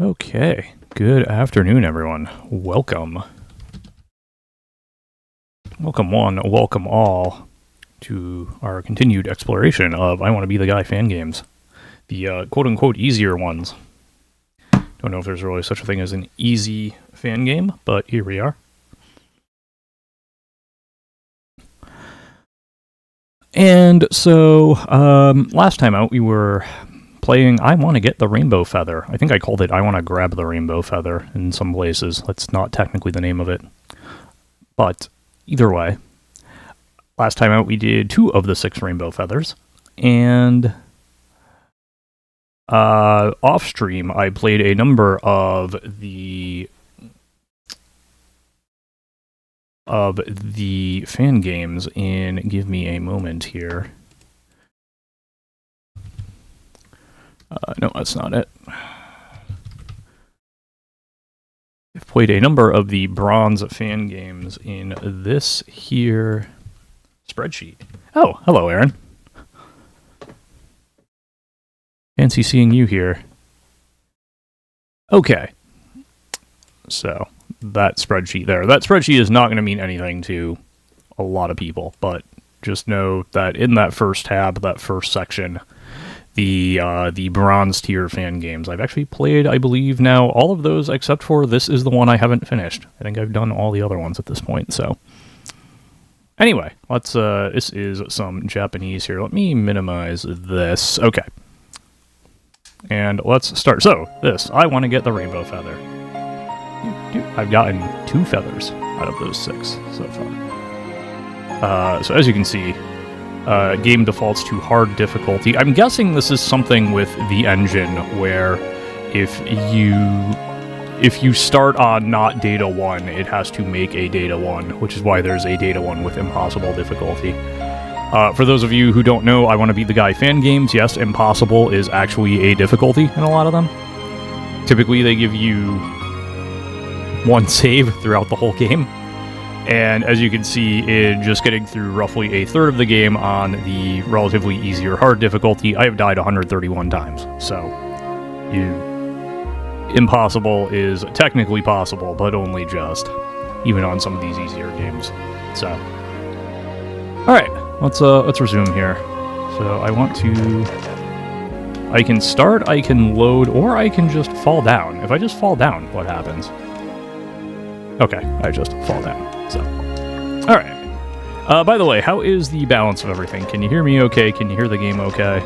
Okay, good afternoon, everyone. Welcome. Welcome one, welcome all to our continued exploration of I Want to Be the Guy fan games. The quote-unquote easier ones. Don't know if there's really such a thing as an easy fan game, but here we are. And so, last time out we were playing I Want to Get the Rainbow Feather. I think I called it I Want to Grab the Rainbow Feather in some places. That's not technically the name of it. But either way, last time out we did 2 of the 6 rainbow feathers. And off stream I played a number of the fan games in give me a moment here. No, that's not it. I've played a number of the bronze fan games in this here spreadsheet. Oh, hello, Aaron. Fancy seeing you here. Okay. So, that spreadsheet there. That spreadsheet is not going to mean anything to a lot of people, but just know that in that first tab, that first section, the bronze tier fan games. I've actually played, I believe, now all of those except for this is the one I haven't finished. I think I've done all the other ones at this point, so. Anyway, let's, this is some Japanese here. Let me minimize this. Okay. And let's start. So, this, I Want to Get the Rainbow Feather. I've gotten 2 feathers out of those 6 so far. So as you can see, game defaults to hard difficulty. I'm guessing this is something with the engine where if you start on not data 1, it has to make a data 1, which is why there's a data 1 with impossible difficulty. For those of you who don't know, I Want to Be the Guy fan games, yes, impossible is actually a difficulty in a lot of them. Typically they give you 1 save throughout the whole game. And as you can see, in just getting through roughly a third of the game on the relatively easier hard difficulty, I have died 131 times. So, impossible is technically possible, but only just, even on some of these easier games. So, all right, let's resume here. So I can start, I can load, or I can just fall down. If I just fall down, what happens? Okay, I just fall down. So, alright. By the way, how is the balance of everything? Can you hear me okay? Can you hear the game okay?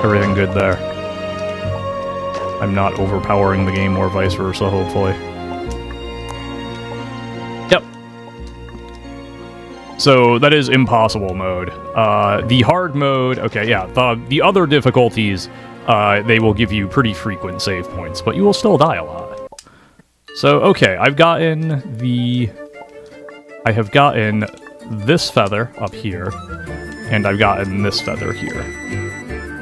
Everything good there? I'm not overpowering the game or vice versa, hopefully. Yep. So, that is impossible mode. The hard mode, okay, yeah, the other difficulties, they will give you pretty frequent save points, but you will still die a lot. So, okay, I have gotten this feather up here, and I've gotten this feather here.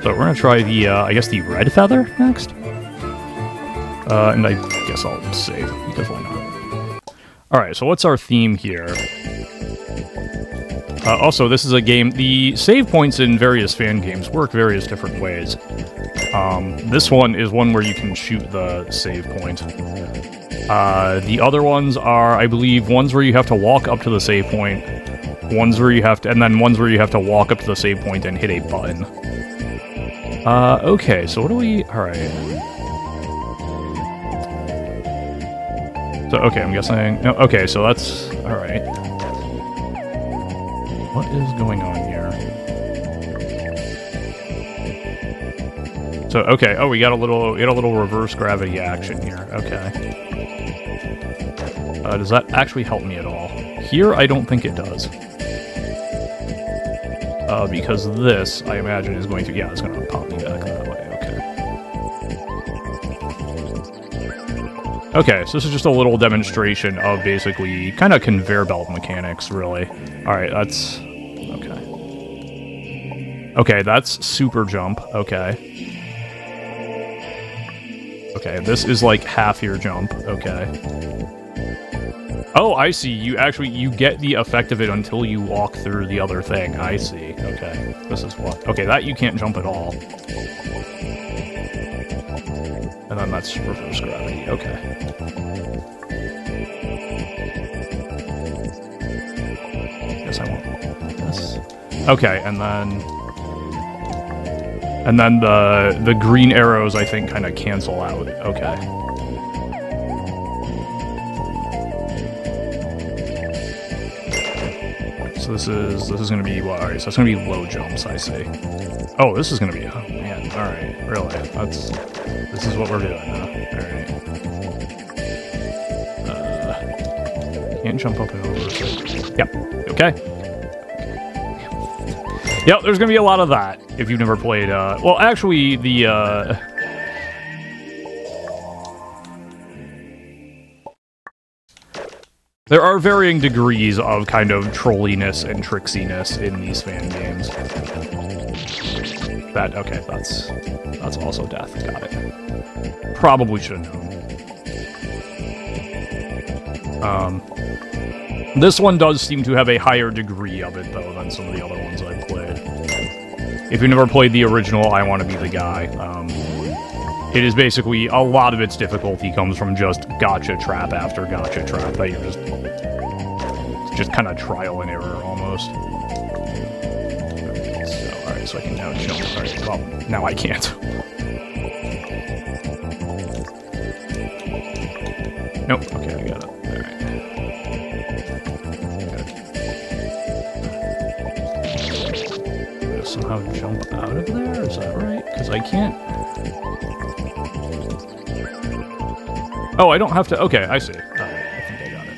So we're gonna try the, I guess the red feather next? And I guess I'll save, because why not? Alright, so what's our theme here? Also, this is a game, the save points in various fan games work various different ways. This one is one where you can shoot the save point. The other ones are, I believe, ones where you have to walk up to the save point, ones where you have to, and then ones where you have to walk up to the save point and hit a button. Okay, so what do we, alright. So, okay, I'm guessing, no, okay, so that's, alright. What is going on here? So, okay, oh, we got a little reverse gravity action here, okay. Does that actually help me at all? Here, I don't think it does. Because this, I imagine, is going to... Yeah, it's going to pop me back that way, okay. Okay, so this is just a little demonstration of basically kind of conveyor belt mechanics, really. Alright, that's... Okay. Okay, that's super jump, okay. Okay, this is like half your jump, okay. Oh, I see. You get the effect of it until you walk through the other thing. I see. Okay. This is what... Okay, that you can't jump at all. And then that's reverse gravity. Okay. Guess I want this. Okay, and then the green arrows I think kind of cancel out. Okay. So this is gonna be what? Alright, so it's gonna be low jumps, I see. Oh, this is gonna be, oh man, alright, really. This is what we're doing, huh? Alright. Can't jump up and over. So. Yep, okay. Yep, there's gonna be a lot of that if you've never played, well, actually, there are varying degrees of kind of trolliness and tricksiness in these fan games. Okay, that's also death. Got it. Probably should have known. This one does seem to have a higher degree of it, though, than some of the other ones I've played. If you've never played the original I Want to Be the Guy, it is basically, a lot of its difficulty comes from just gotcha trap after gotcha trap that you're just kind of trial and error, almost. Alright, so I can now jump. Alright, well, now I can't. Nope, okay, I got it. Alright. Gotta somehow jump out of there? Is that right? Because I can't... Oh, I don't have to... Okay, I see. Alright, I think I got it.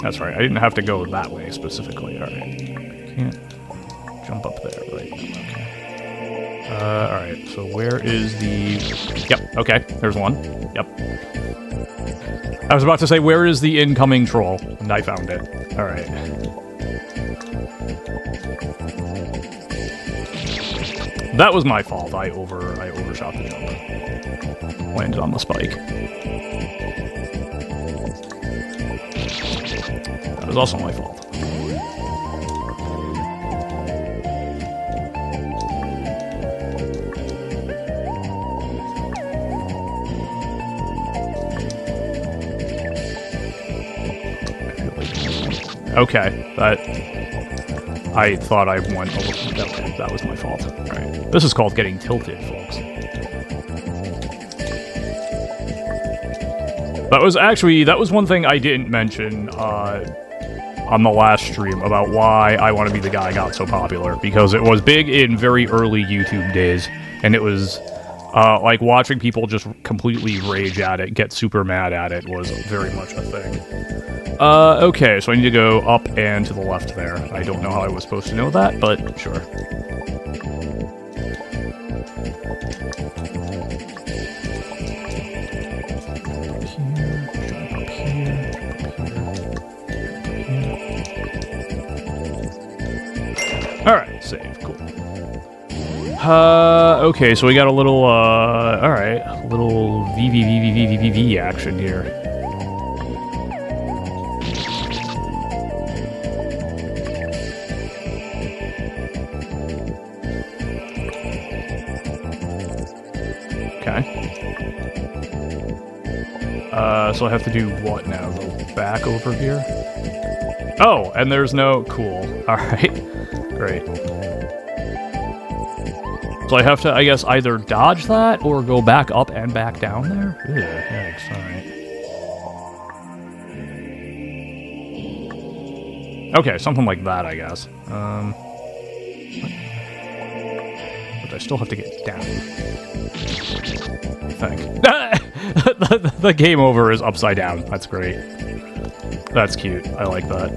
That's right, I didn't have to go that way specifically. Alright. Can't jump up there, right? Okay. Alright, so where is the... Yep, okay, there's one. Yep. I was about to say, where is the incoming troll? And I found it. Alright. That was my fault. I overshot the jump. Landed on the spike. That was also my fault. Okay, I thought I went over. Okay, that was my fault. Alright. This is called getting tilted, folks. That was one thing I didn't mention on the last stream about why I Want to Be the Guy got so popular, because it was big in very early YouTube days, and it was like watching people just completely rage at it, get super mad at it was very much a thing. Okay, so I need to go up and to the left there. I don't know how I was supposed to know that, but sure. Alright, save, cool. Okay, so we got a little, alright, a little VVVVVVV action here. So I have to do what now? Go back over here? Oh, and there's no... Cool. Alright. Great. So I have to, I guess, either dodge that or go back up and back down there? Ew, yikes, alright. Okay, something like that, I guess. But I still have to get down. I think. The game over is upside down. That's great. That's cute. I like that.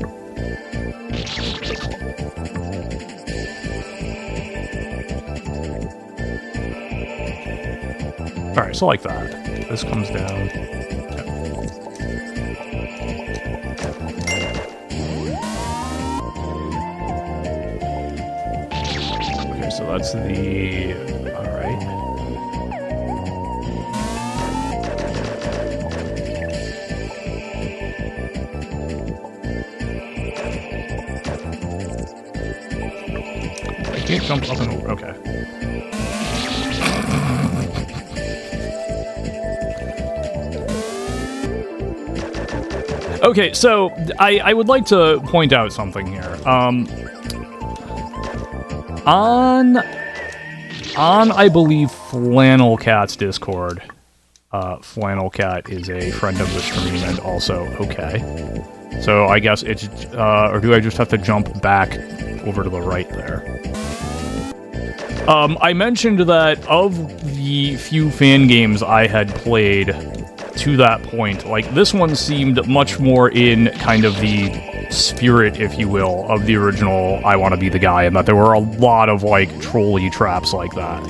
Alright, so like that. This comes down. Okay, so that's the... Alright. I can't jump up and over. Okay. Okay, so I would like to point out something here. On I believe Flannel Cat's Discord, Flannel Cat is a friend of the stream and also okay. So I guess it's or do I just have to jump back over to the right there? I mentioned that of the few fan games I had played to that point, like, this one seemed much more in kind of the spirit, if you will, of the original I Want to Be the Guy, and that there were a lot of, like, trolley traps like that.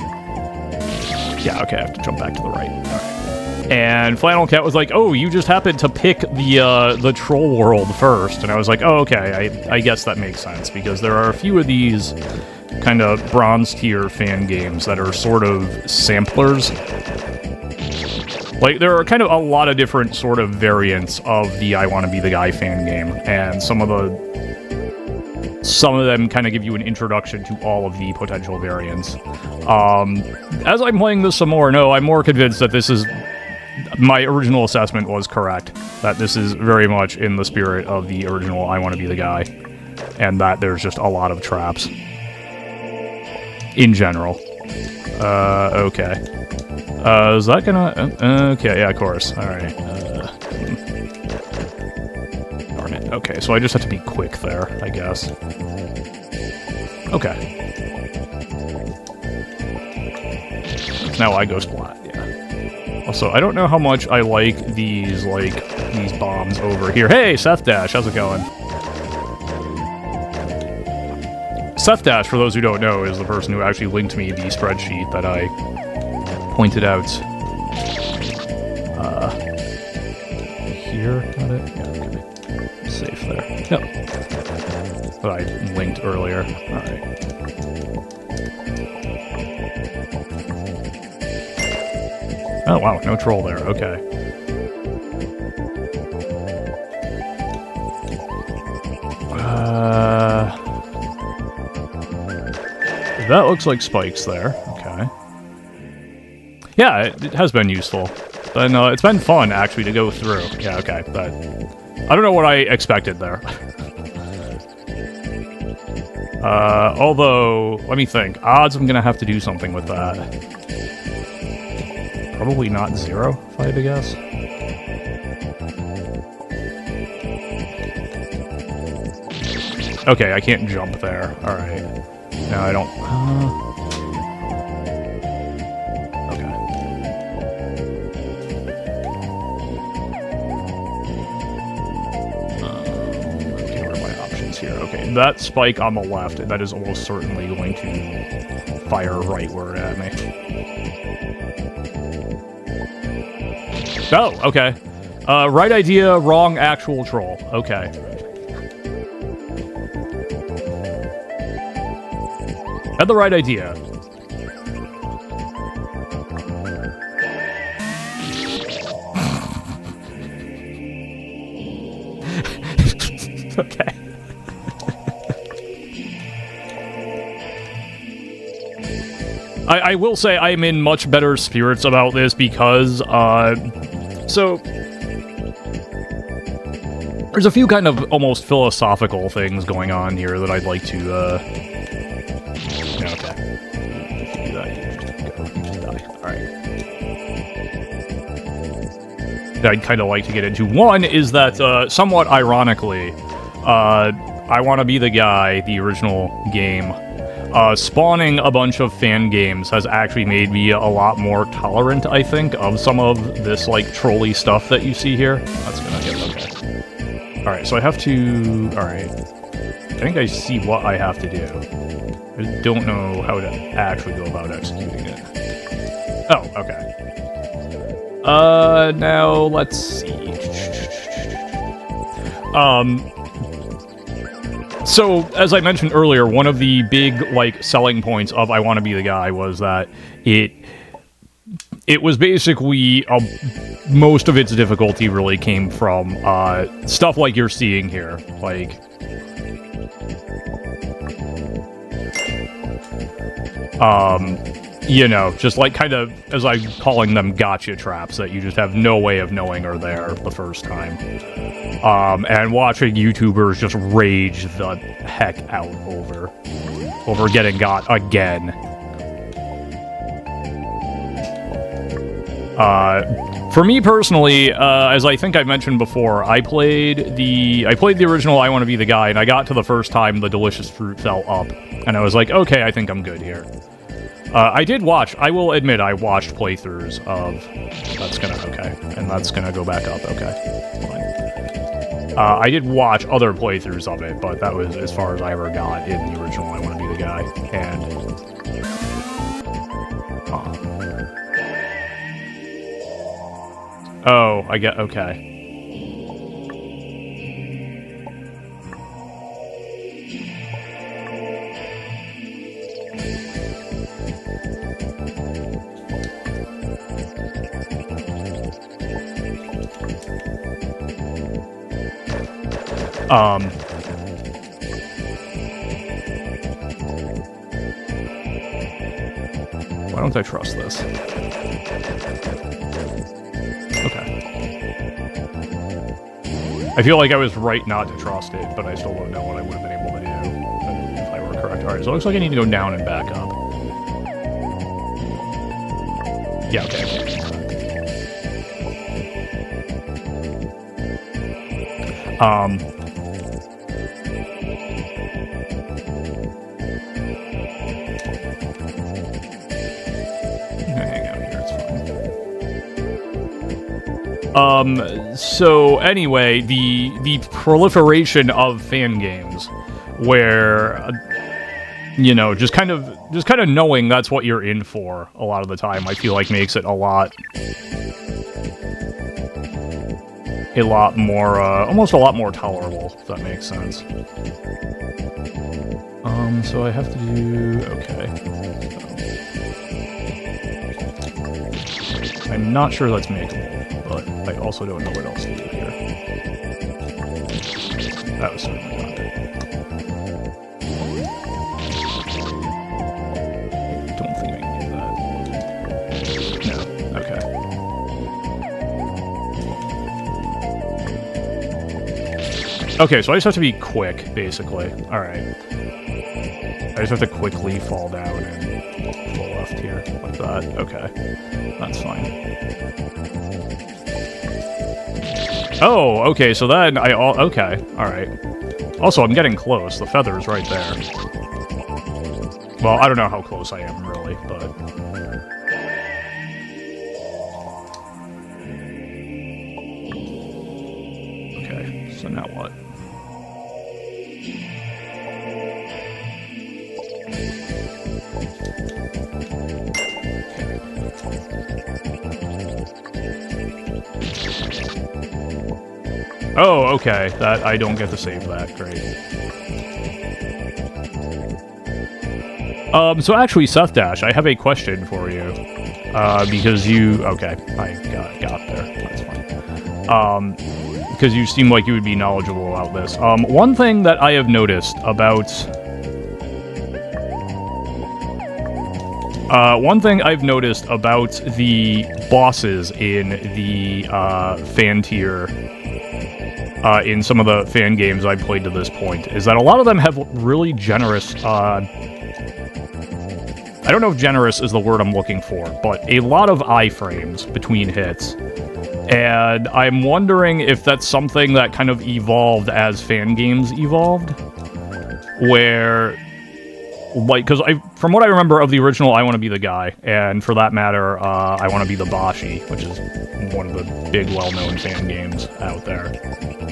Yeah, okay, I have to jump back to the right. Alright. And Flannel Cat was like, oh, you just happened to pick the troll world first. And I was like, oh, okay, I guess that makes sense, because there are a few of these kind of bronze tier fan games that are sort of samplers. Like, there are kind of a lot of different sort of variants of the I Want to Be the Guy fan game, and some of them kind of give you an introduction to all of the potential variants. As I'm playing this some more, no, I'm more convinced that this is... My original assessment was correct, that this is very much in the spirit of the original I Want to Be the Guy, and that there's just a lot of traps. In general. Okay. Is that gonna... okay, yeah, of course. Alright. Darn it. Okay, so I just have to be quick there, I guess. Okay. Now I go splat, yeah. Also, I don't know how much I like these bombs over here. Hey, Seth Dash, how's it going? Seth Dash, for those who don't know, is the person who actually linked me the spreadsheet that I pointed out. Here, got it? Yeah, okay. Safe there. Yep. That I linked earlier. Alright. Oh, wow, no troll there. Okay. That looks like spikes there. Okay. Yeah, it has been useful. But it's been fun, actually, to go through. Yeah, okay. But I don't know what I expected there. Although, let me think. Odds I'm gonna have to do something with that. Probably not 0, if I had to guess. Okay, I can't jump there. Alright. No, I don't... okay. Okay, what are my options here? Okay, that spike on the left, that is almost certainly going to fire rightward at me. Oh, okay. Right idea, wrong actual troll. Okay. Had the right idea. Okay. I will say I'm in much better spirits about this because, so... there's a few kind of almost philosophical things going on here that I'd like to, yeah, okay. Do that, you just die. Alright. I'd kind of like to get into. One is that, somewhat ironically, I Want to Be the Guy, the original game, spawning a bunch of fan games has actually made me a lot more tolerant, I think, of some of this, like, trolley stuff that you see here. That's gonna get okay. Alright, so I have to... Alright. I think I see what I have to do. I don't know how to actually go about executing it. Oh, okay. Now, let's see. So, as I mentioned earlier, one of the big, like, selling points of I Want to Be the Guy was that it was basically, most of its difficulty really came from, stuff like you're seeing here. Like, you know, just like kind of, as I'm calling them, gotcha traps that you just have no way of knowing are there the first time. And watching YouTubers just rage the heck out over getting got again. For me personally, as I think I mentioned before, I played the original I Want to Be the Guy, and I got to the first time the delicious fruit fell up, and I was like, okay, I think I'm good here. I did watch, I will admit, I watched playthroughs of, that's gonna go back up, okay, fine. I did watch other playthroughs of it, but that was as far as I ever got in the original I Want to Be the Guy, and... Oh, I get, okay. Why don't I trust this? Okay. I feel like I was right not to trust it, but I still don't know what I would have been able to do if I were correct. Alright, so it looks like I need to go down and back up. Yeah, okay. So anyway, the proliferation of fan games where, you know, just kind of knowing that's what you're in for a lot of the time, I feel like makes it a lot more, almost a lot more tolerable, if that makes sense. So I have to do, okay. I'm not sure that's makeable, but I also don't know what else to do here. That was certainly not it. Don't think I can do that. No, okay. Okay, so I just have to be quick, basically. Alright. I just have to quickly fall down and to the left here, like that. Okay. That's fine. Oh, okay, so then okay, alright. Also, I'm getting close. The feather's right there. Well, I don't know how close I am, really, but... Okay, so now what? Oh, okay. That I don't get to save that. Great. So actually, Seth Dash, I have a question for you. Because you... Okay, I got there. That's fine. Because you seem like you would be knowledgeable about this. One thing that I have noticed about... one thing I've noticed about the bosses in the fan tier... in some of the fan games I've played to this point, is that a lot of them have really generous, I don't know if generous is the word I'm looking for, but a lot of iframes between hits. And I'm wondering if that's something that kind of evolved as fan games evolved, where, like, because from what I remember of the original I Want to Be the Guy, and for that matter, I Want to Be the Bashi, which is one of the big well-known fan games out there.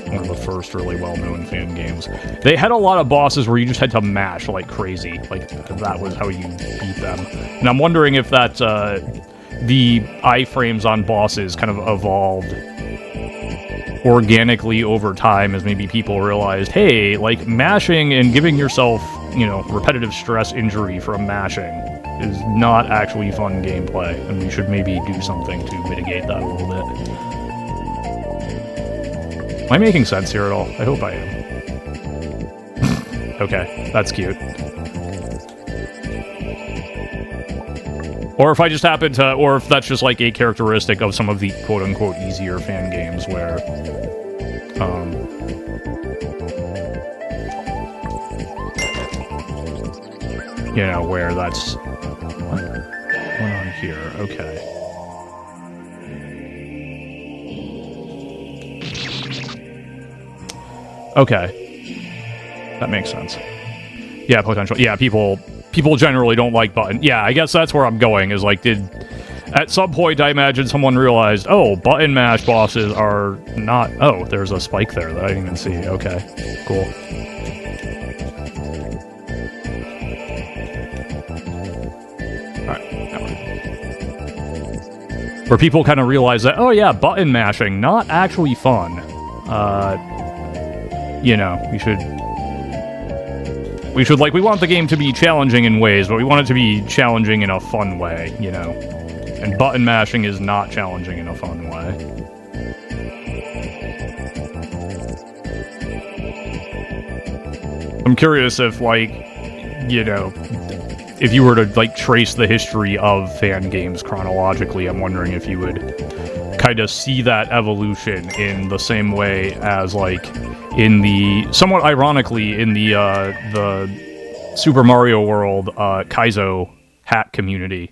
One of the first really well-known fan games. They had a lot of bosses where you just had to mash like crazy. Like, that was how you beat them. And I'm wondering if that, the iframes on bosses kind of evolved organically over time as maybe people realized, hey, like, mashing and giving yourself, you know, repetitive stress injury from mashing is not actually fun gameplay, and we should maybe do something to mitigate that a little bit. Am I making sense here at all? I hope I am. Okay, that's cute. Or if I just happen to, or if that's just like a characteristic of some of the quote-unquote easier fan games where, you know, where that's, what went on here? Okay. Okay. That makes sense. Yeah, potential. Yeah, people generally don't like button. Yeah, I guess that's where I'm going, is like, at some point I imagine someone realized, oh, button mash bosses are not, oh, there's a spike there that I didn't even see. Okay, cool. Alright, where people kind of realize that, oh yeah, button mashing, not actually fun. You know, we should, like, we want the game to be challenging in ways, but we want it to be challenging in a fun way, you know? And button mashing is not challenging in a fun way. I'm curious if, like, you know, if you were to, like, trace the history of fan games chronologically, I'm wondering if you would kind of see that evolution in the same way as, like, in the, somewhat ironically, in the Super Mario World Kaizo hack community.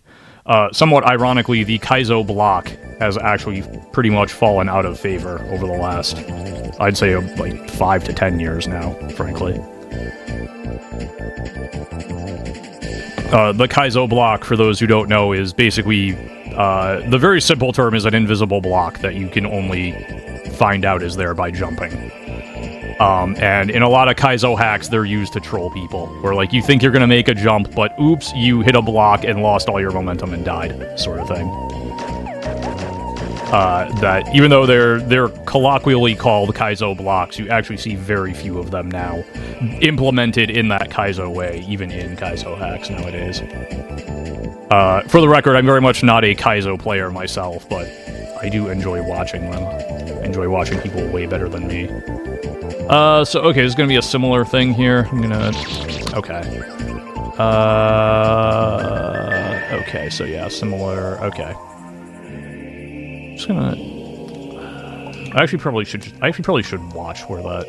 Somewhat ironically, the Kaizo block has actually pretty much fallen out of favor over the last, I'd say, like, 5 to 10 years now, frankly. The Kaizo block, for those who don't know, is basically, the very simple term is an invisible block that you can only find out is there by jumping. And in a lot of Kaizo hacks, they're used to troll people, where, like, you think you're gonna make a jump, but oops, you hit a block and lost all your momentum and died, sort of thing. That, even though they're colloquially called Kaizo blocks, you actually see very few of them now implemented in that Kaizo way, even in Kaizo hacks nowadays. For the record, I'm very much not a Kaizo player myself, but I do enjoy watching them. I enjoy watching people way better than me. So, okay, there's gonna be a similar thing here. I'm gonna... Okay. Okay, so yeah, similar... Okay. Just gonna... I actually probably should watch where that...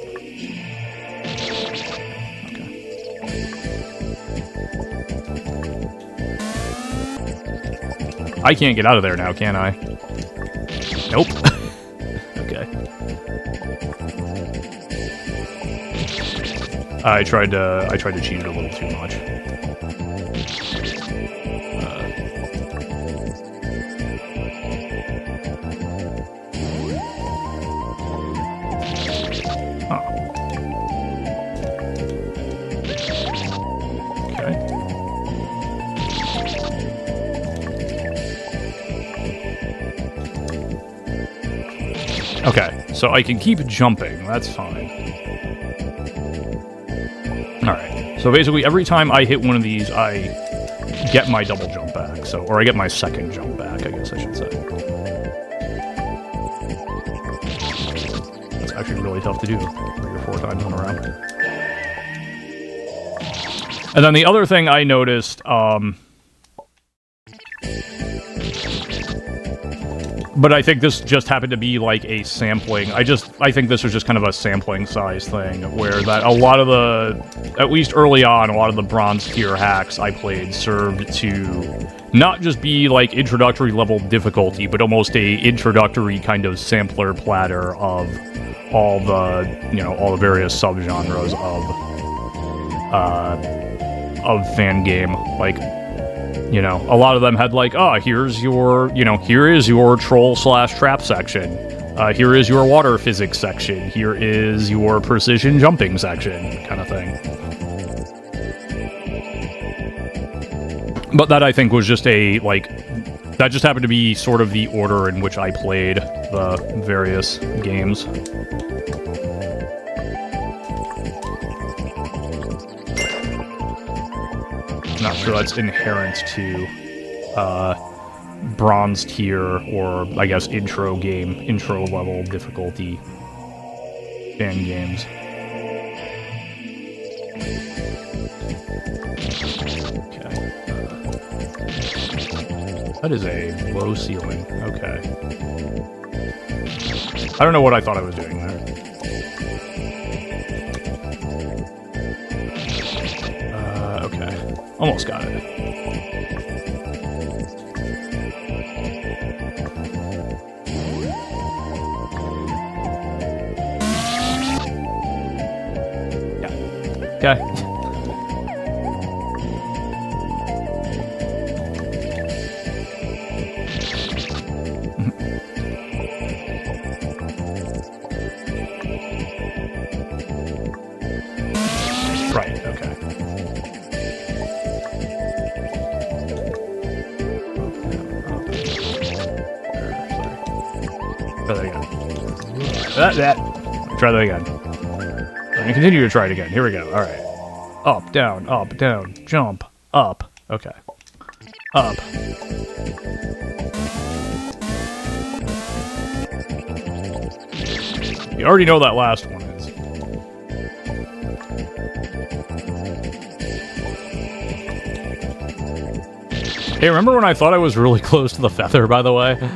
Okay. I can't get out of there now, can I? Nope. Okay. I tried to cheat it a little too much. Okay, so I can keep jumping, that's fine. Alright, so basically every time I hit one of these, I get my double jump back, so, or I get my second jump back, I guess I should say. That's actually really tough to do, 3 or 4 times in a row. And then the other thing I noticed, but I think this just happened to be like a sampling. I think this was just kind of a sampling size thing, where that a lot of the, at least early on, a lot of the bronze tier hacks I played served to not just be like introductory level difficulty, but almost a introductory kind of sampler platter of all the, you know, all the various subgenres of fan game. Like, you know, a lot of them had like, oh, here's your, you know, here is your troll/trap section. Here is your water physics section. Here is your precision jumping section, kind of thing. But that, I think, was just a, like, that just happened to be sort of the order in which I played the various games. Not sure that's inherent to bronze tier or, I guess, intro level difficulty fan games. Okay. That is a low ceiling. Okay. I don't know what I thought I was doing there. Okay. Almost got it. Yeah. Okay. Right, okay. Try that again. Try that again. I'm gonna continue to try it again. Here we go. Alright. Up, down, jump, up. Okay. Up. You already know that last one is. Hey, remember when I thought I was really close to the feather, by the way? Okay.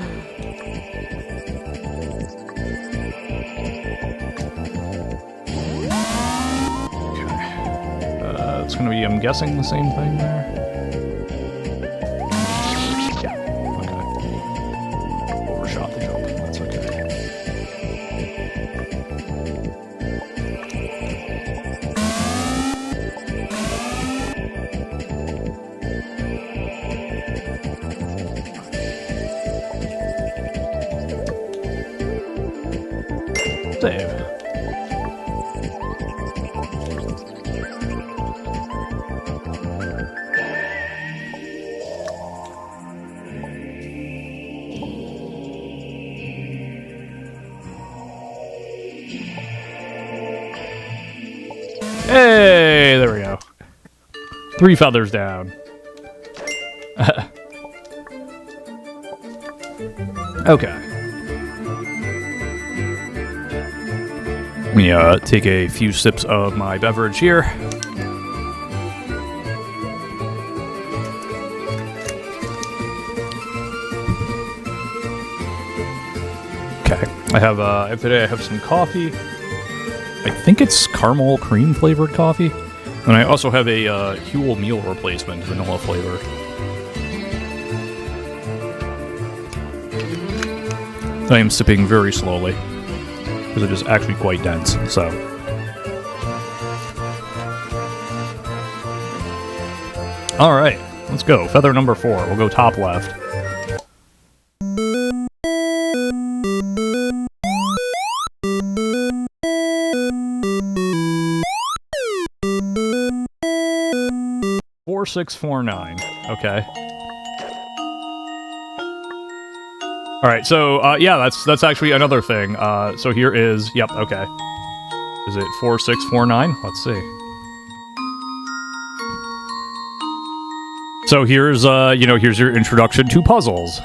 It's gonna be, I'm guessing, the same thing there? Yeah, okay. Overshot the jump, that's okay. Save. Hey, there we go. 3 feathers down. Okay. Let me take a few sips of my beverage here. Okay, I have today I have some coffee. I think it's caramel cream flavored coffee, and I also have a Huel meal replacement vanilla flavor. I am sipping very slowly because it is actually quite dense. So. All right, let's go. Feather number 4. We'll go top left. Four, 6, 4, 9. Okay. All right. So yeah, that's actually another thing. So here is. Yep. Okay. Is it 4, 6, 4, 9? Let's see. So here's here's your introduction to puzzles.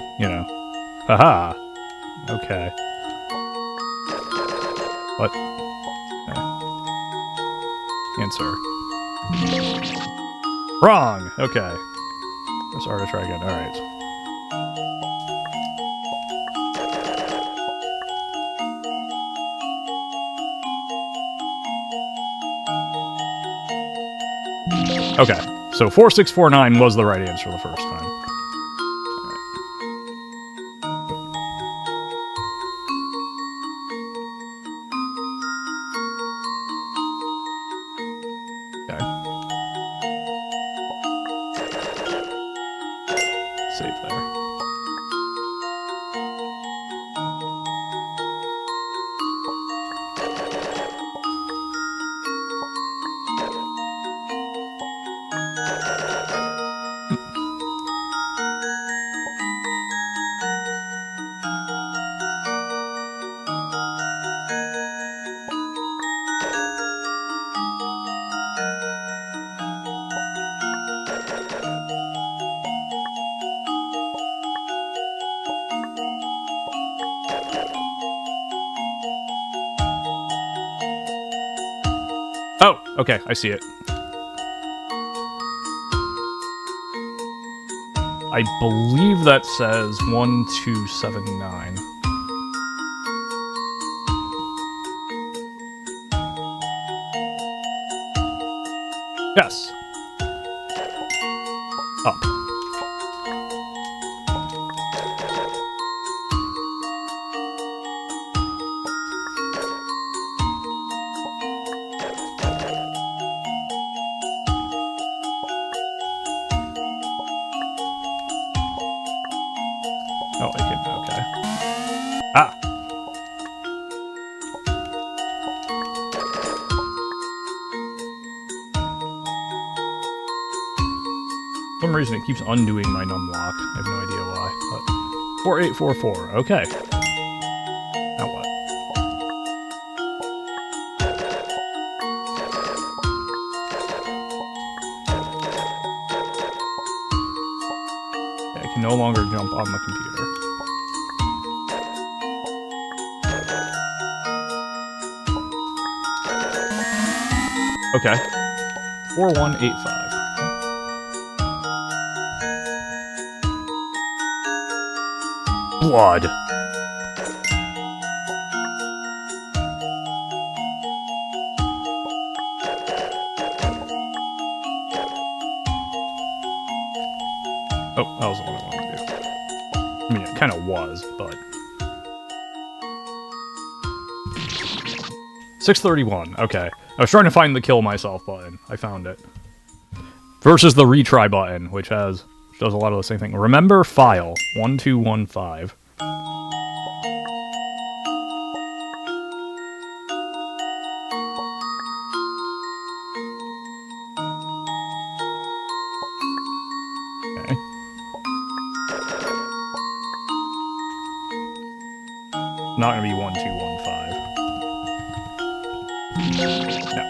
Haha. Okay. What? Answer. Wrong. Okay. Sorry to try again. All right. Okay. So 4, 6, 4, 9 was the right answer the first time. Save there. Oh, okay, I see it. I believe that says 1279. Yes. Up. Oh, I can, okay. Ah! For some reason it keeps undoing my num lock. I have no idea why, but... 4844, okay. Now what? Okay, I can no longer jump on the computer. Okay. 4185. Blood. Oh, that was the one I wanted to do. I mean, it kind of was, but... 631, okay. I was trying to find the kill myself button. I found it. Versus the retry button, which does a lot of the same thing. Remember file 1215. Okay. Not gonna be 1215. No.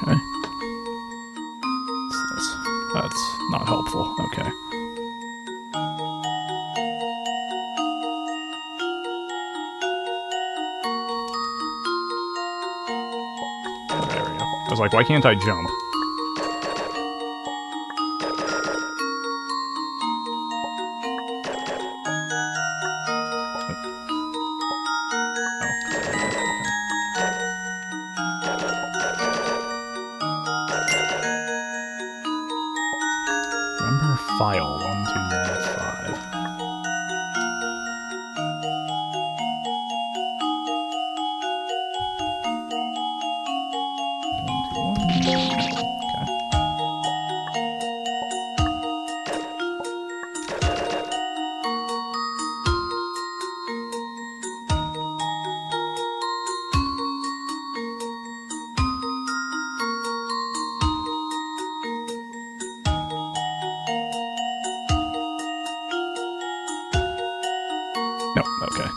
Okay. What's this? That's not helpful. Okay. There we go. I was like, why can't I jump? Remember file 1215. No, okay.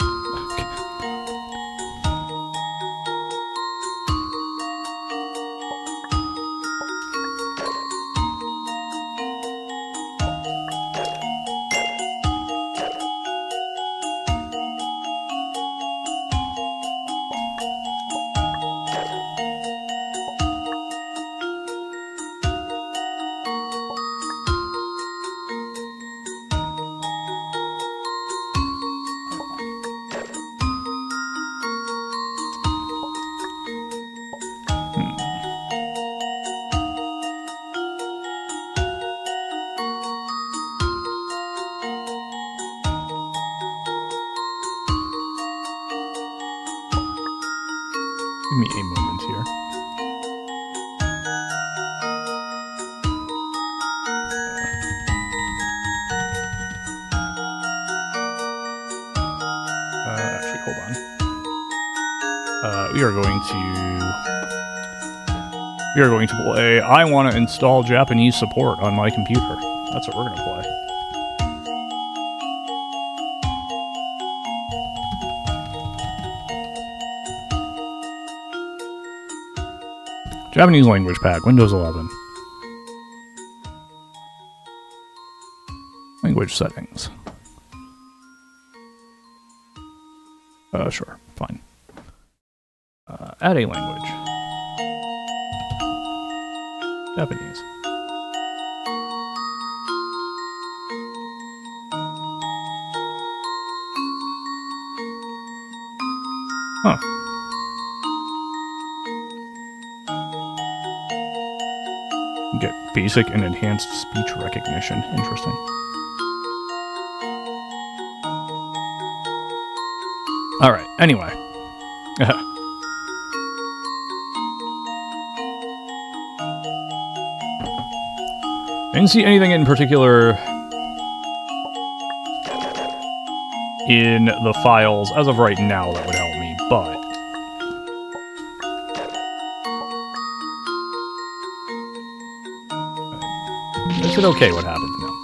Give me a moment here. Actually, hold on. We are going to play I Want to Install Japanese Support on my computer. That's what we're going to play. Japanese language pack, Windows 11. Language settings. Sure, fine. Add a language. Japanese. Huh. Get basic and enhanced speech recognition. Interesting. Alright, anyway. I didn't see anything in particular in the files as of right now that would help me, but is it okay what happens now?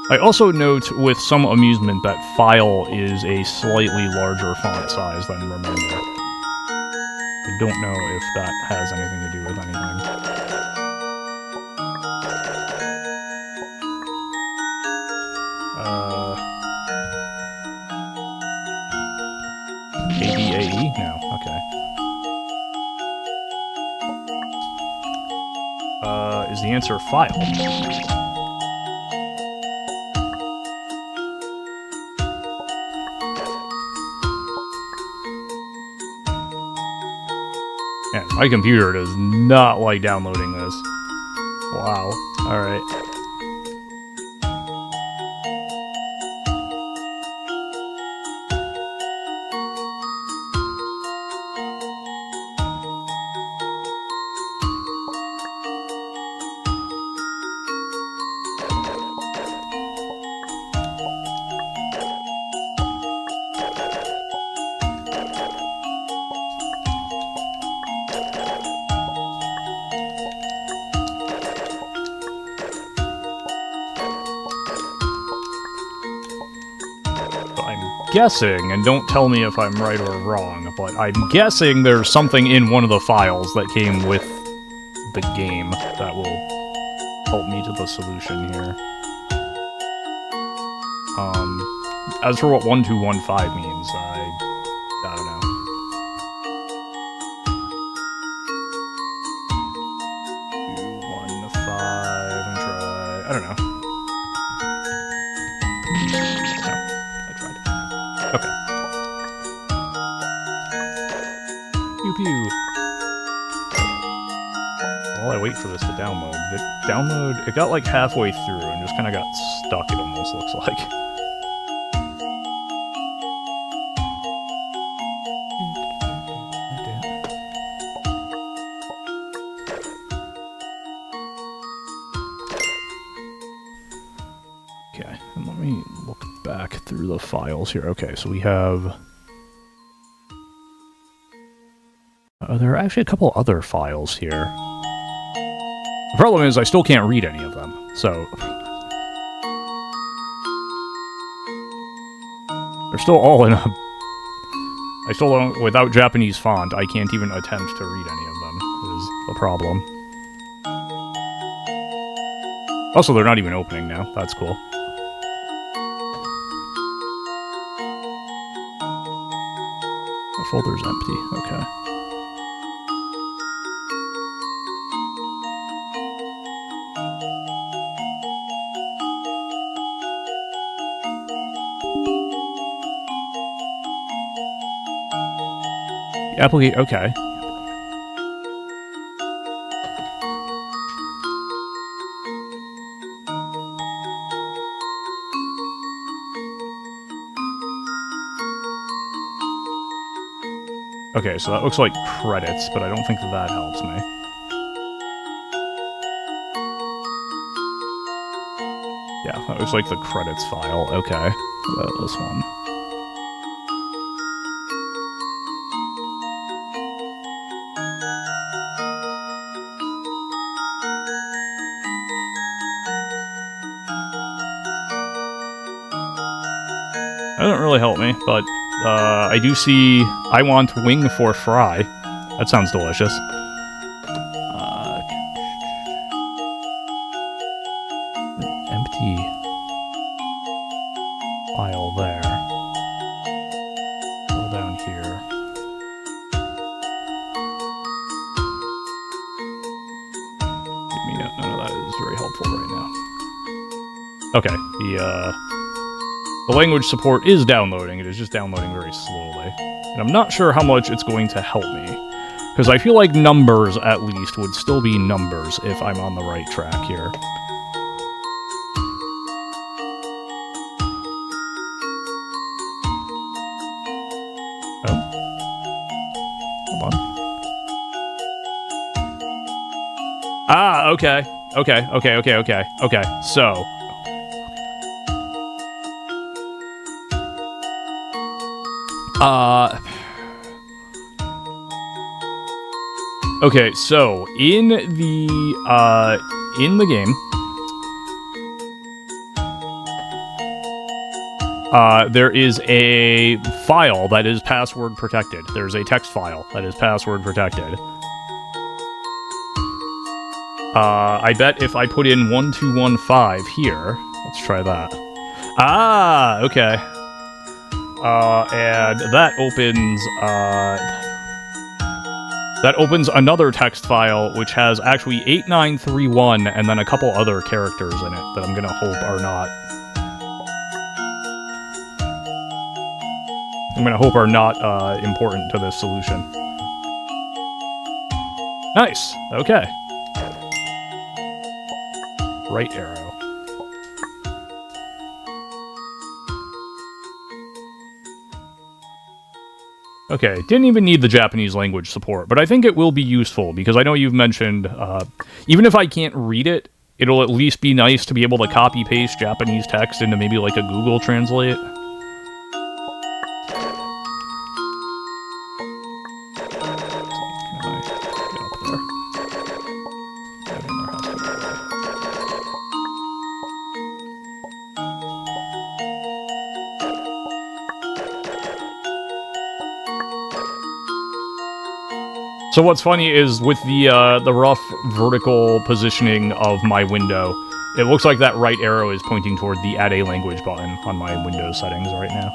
I also note with some amusement that file is a slightly larger font size than remember. I don't know if that has anything to do with anything. ADAE? No, okay. Is the answer file? Man, my computer does not like downloading this. Wow. Alright. Guessing, and don't tell me if I'm right or wrong, but I'm guessing there's something in one of the files that came with the game that will help me to the solution here. As for what 1215 means, I don't know. I don't know. Okay. Pew pew. While I wait for this to download, it got like halfway through and just kind of got stuck, it almost looks like. Okay, and let me look back through the files here. Okay, so we have... there are actually a couple other files here. The problem is I still can't read any of them, so... They're still all in a... I still don't... Without Japanese font, I can't even attempt to read any of them, is the problem. Also, they're not even opening now. That's cool. The folder's empty. Okay. Applicate. Okay. Okay, so that looks like credits, but I don't think that helps me. Yeah, that looks like the credits file. Okay, this one. doesn't really help me, but I do see I want wing for fry. That sounds delicious. Empty file there. Go down here. None of that is very helpful right now. Okay, the language support is downloading. It is just downloading very slowly. And I'm not sure how much it's going to help me. Because I feel like numbers, at least, would still be numbers if I'm on the right track here. Ah, okay. Okay. So. Okay, so in the game, there is a file that is password protected. There's a text file that is password protected. I bet if I put in 1215 here, let's try that. Ah, okay. And that opens another text file which has actually 8931 and then a couple other characters in it that I'm gonna hope are not. Important to this solution. Nice. Okay. Right arrow. Okay, didn't even need the Japanese language support, but I think it will be useful, because I know you've mentioned, even if I can't read it, it'll at least be nice to be able to copy-paste Japanese text into maybe like a Google Translate. So what's funny is with the rough vertical positioning of my window, it looks like that right arrow is pointing toward the Add a Language button on my Windows settings right now.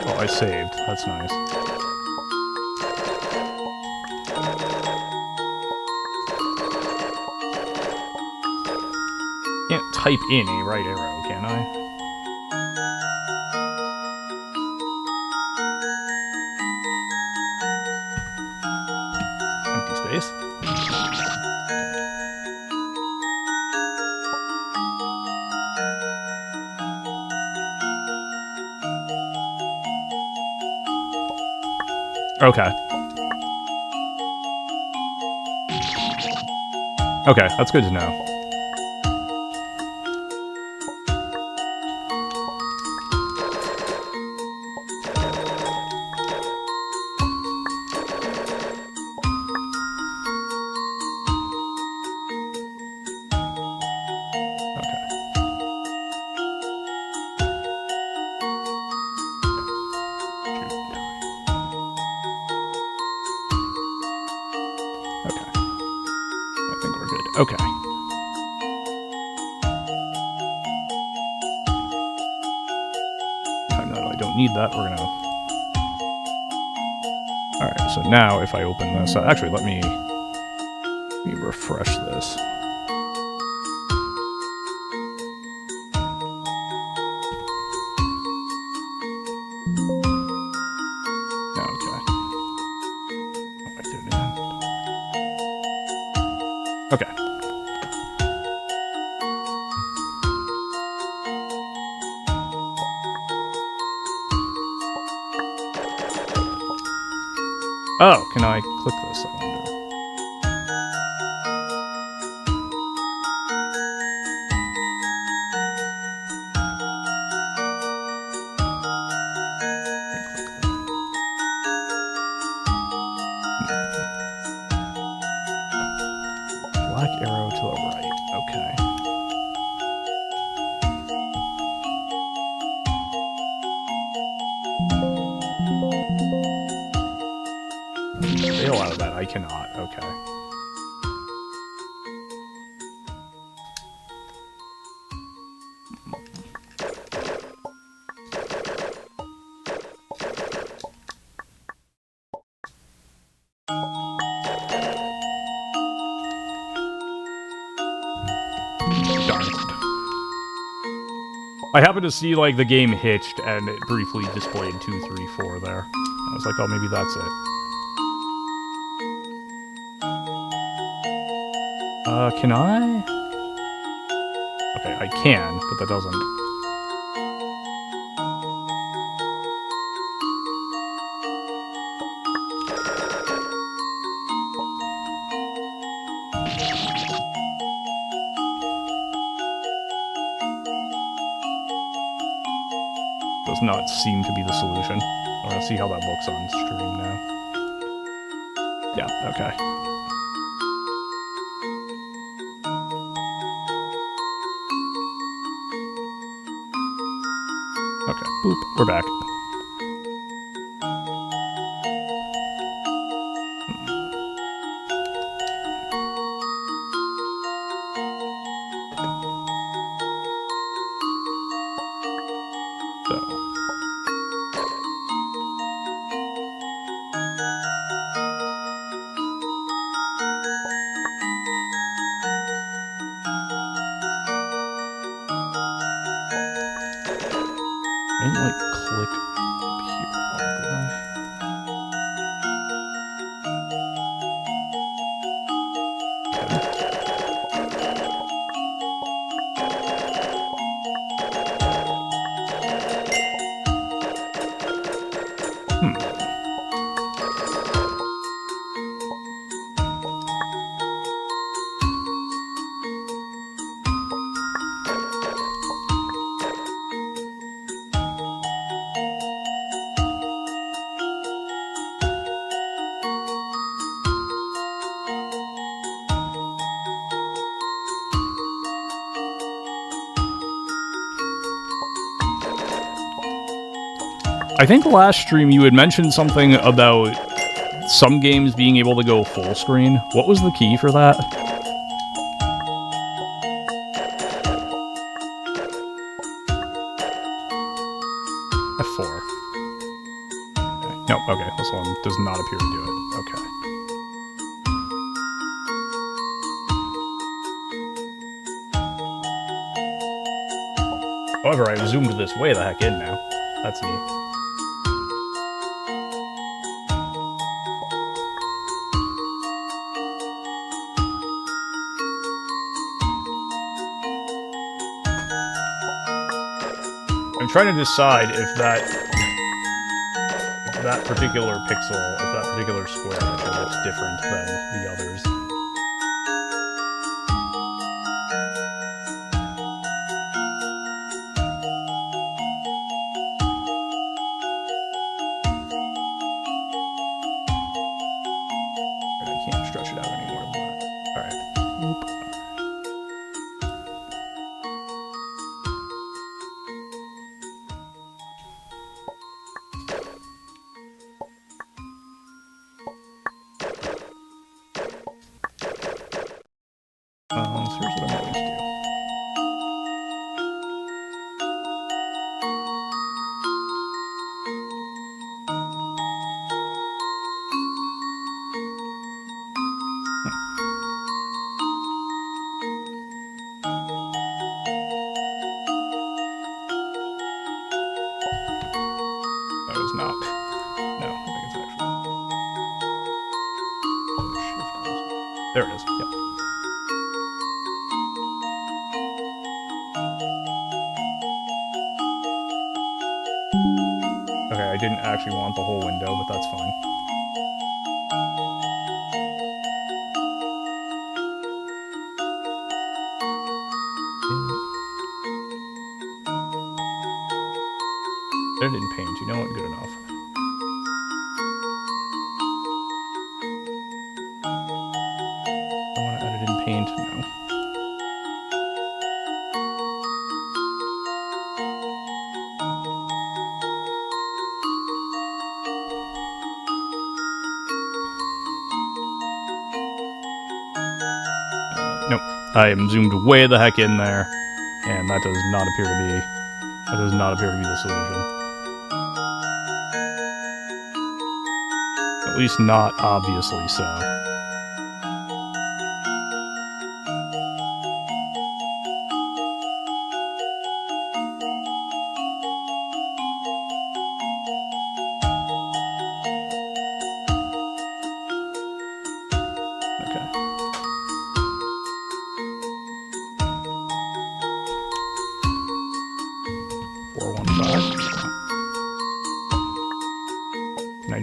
Oh, I saved. That's nice. Can't type in a right arrow, can I? Empty space. Okay. Okay, that's good to know. Okay. I know I don't need that. We're gonna... Alright, so now if I open this... actually, let me refresh this. Okay. Oh, can I click this? I wonder. Black arrow to the right. Okay. Bail out of that. I cannot. Okay. Darn. I happened to see, like, the game hitched, and it briefly displayed 2, 3, 4 there. I was like, oh, maybe that's it. Can I? Okay, I can, but that doesn't... Does not seem to be the solution. I'm gonna see how that looks on stream now. Yeah, okay. Okay, boop, we're back. I didn't, like, click up here, I think last stream you had mentioned something about some games being able to go full screen. What was the key for that? F4. Okay. Nope, okay, this one does not appear to do it. Okay. However, I've zoomed this way the heck in now. That's neat. I'm trying to decide if that particular pixel, if that particular square actually looks different than the others. I can't stretch it out any more than that. Alright. Oop. So here's what I'm going to do. That was not. No, I think it's actually. There it is. Yep. Okay, I didn't actually want the whole window, but that's fine. paint. You know what? Good enough. I want to edit in paint. No. Nope. I am zoomed way the heck in there, and that does not appear to be the solution. At least not obviously so.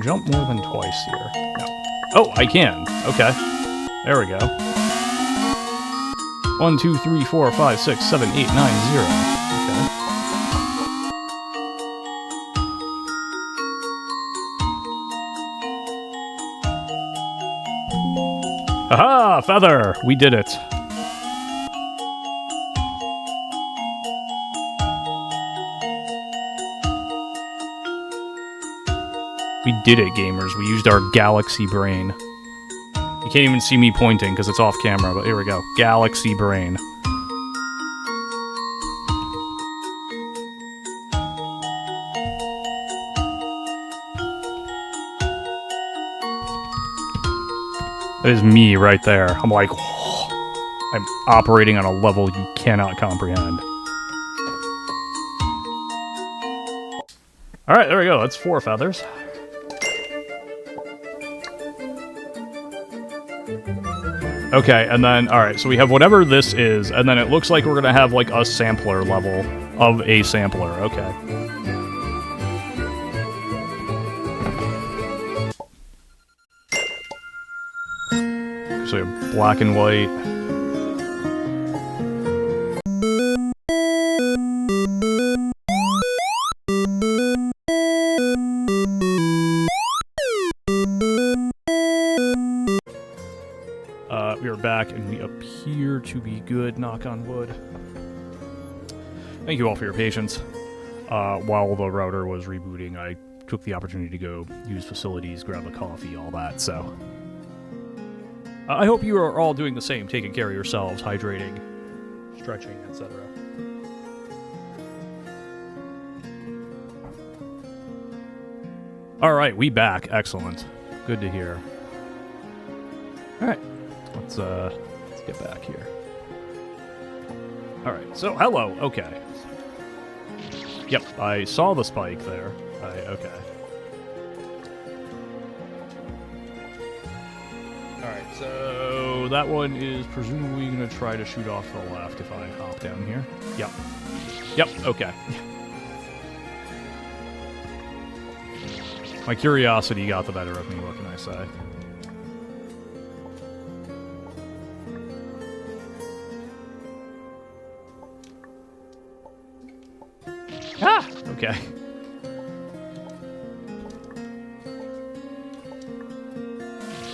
Jump more than twice here. No. Oh, I can. Okay. There we go. 1, 2, 3, 4, 5, 6, 7, 8, 9, 0. Okay. Aha! Feather! We did it. We did it, gamers. We used our galaxy brain. You can't even see me pointing because it's off camera, but here we go. Galaxy brain. That is me right there. I'm like, oh, I'm operating on a level you cannot comprehend. Alright, there we go. That's 4 feathers. Okay, and then, alright, so we have whatever this is, and then it looks like we're gonna have, like, a sampler level of a sampler. Okay. So we have black and white. We are back, and we appear to be good, knock on wood. Thank you all for your patience. While the router was rebooting, I took the opportunity to go use facilities, grab a coffee, all that, so... I hope you are all doing the same, taking care of yourselves, hydrating, stretching, etc. Alright, we back. Excellent. Good to hear. Alright. Let's get back here. Alright, so hello, okay. Yep, I saw the spike there. Okay. Alright, so that one is presumably going to try to shoot off to the left if I hop down here. Yep. Yep, okay. My curiosity got the better of me, what can I say? Ah! Okay.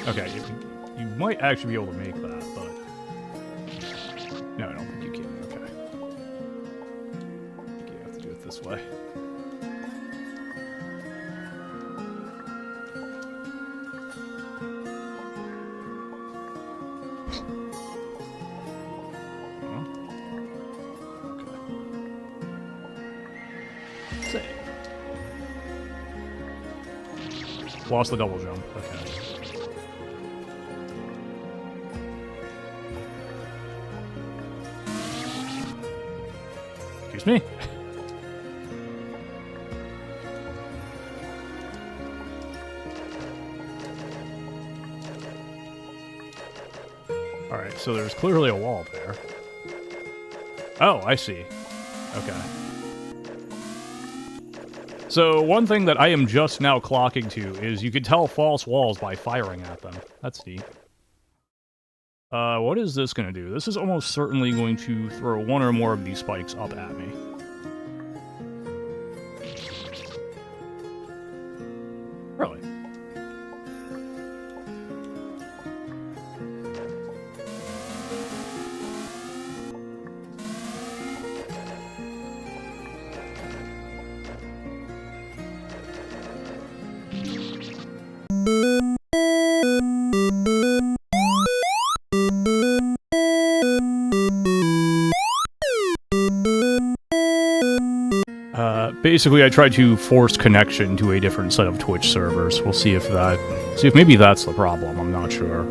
Okay, you might actually be able to make that, but... No, I don't think you can. Okay. I think you have to do it this way. Lost the double jump. Okay. Excuse me? Alright, so there's clearly a wall there. Oh, I see. Okay. So, one thing that I am just now clocking to is you can tell false walls by firing at them. That's neat. What is this going to do? This is almost certainly going to throw one or more of these spikes up at me. Really? Basically, I tried to force connection to a different set of Twitch servers. We'll see if maybe that's the problem. I'm not sure.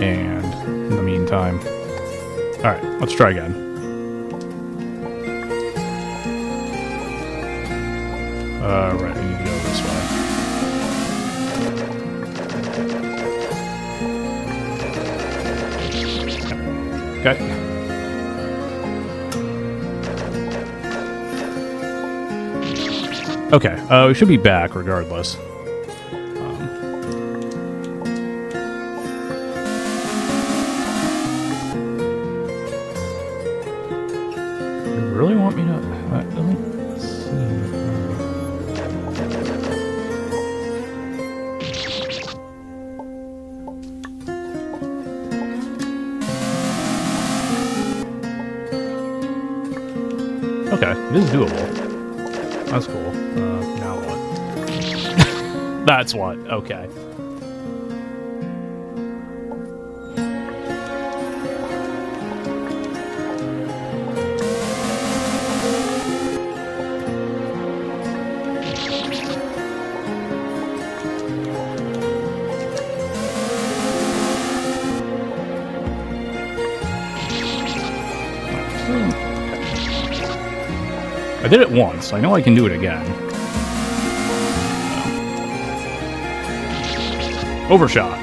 And in the meantime, all right, let's try again. Right, I need to go this way. Okay. Okay, we should be back regardless. You really want me to... That doesn't seem... Okay, it is doable. That's cool. Now what? That's what. Okay. I did it once. I know I can do it again. Overshot.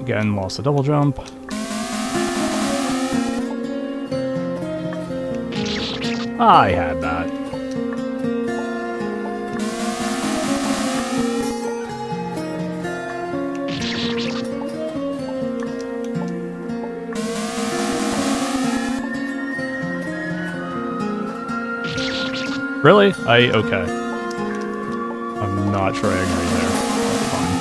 Again, lost the double jump. I had that. Really? Okay. I'm not sure I agree there. Fine.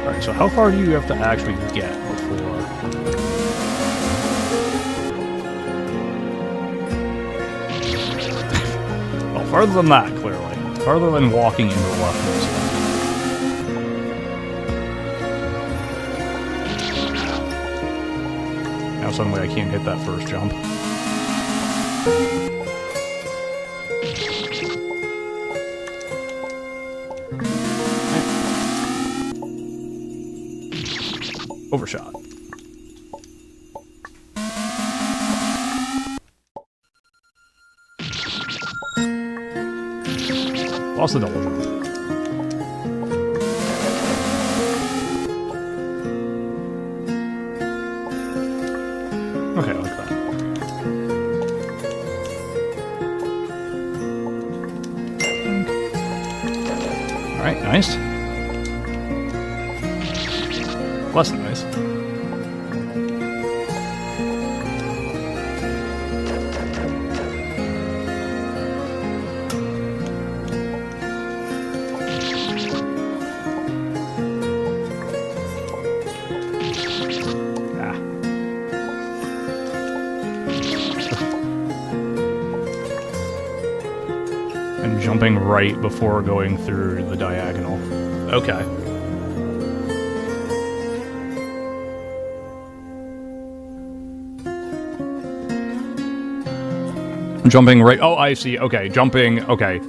Alright, so how far do you have to actually get before... Well, farther than that, clearly. Farther than walking into the left nose. Now suddenly I can't hit that first jump. Overshot. Lost the double jump. Okay, I like that. Alright, nice. Less than nice. Jumping right before going through the diagonal. Okay. Jumping right... Oh, I see. Okay, jumping... Okay.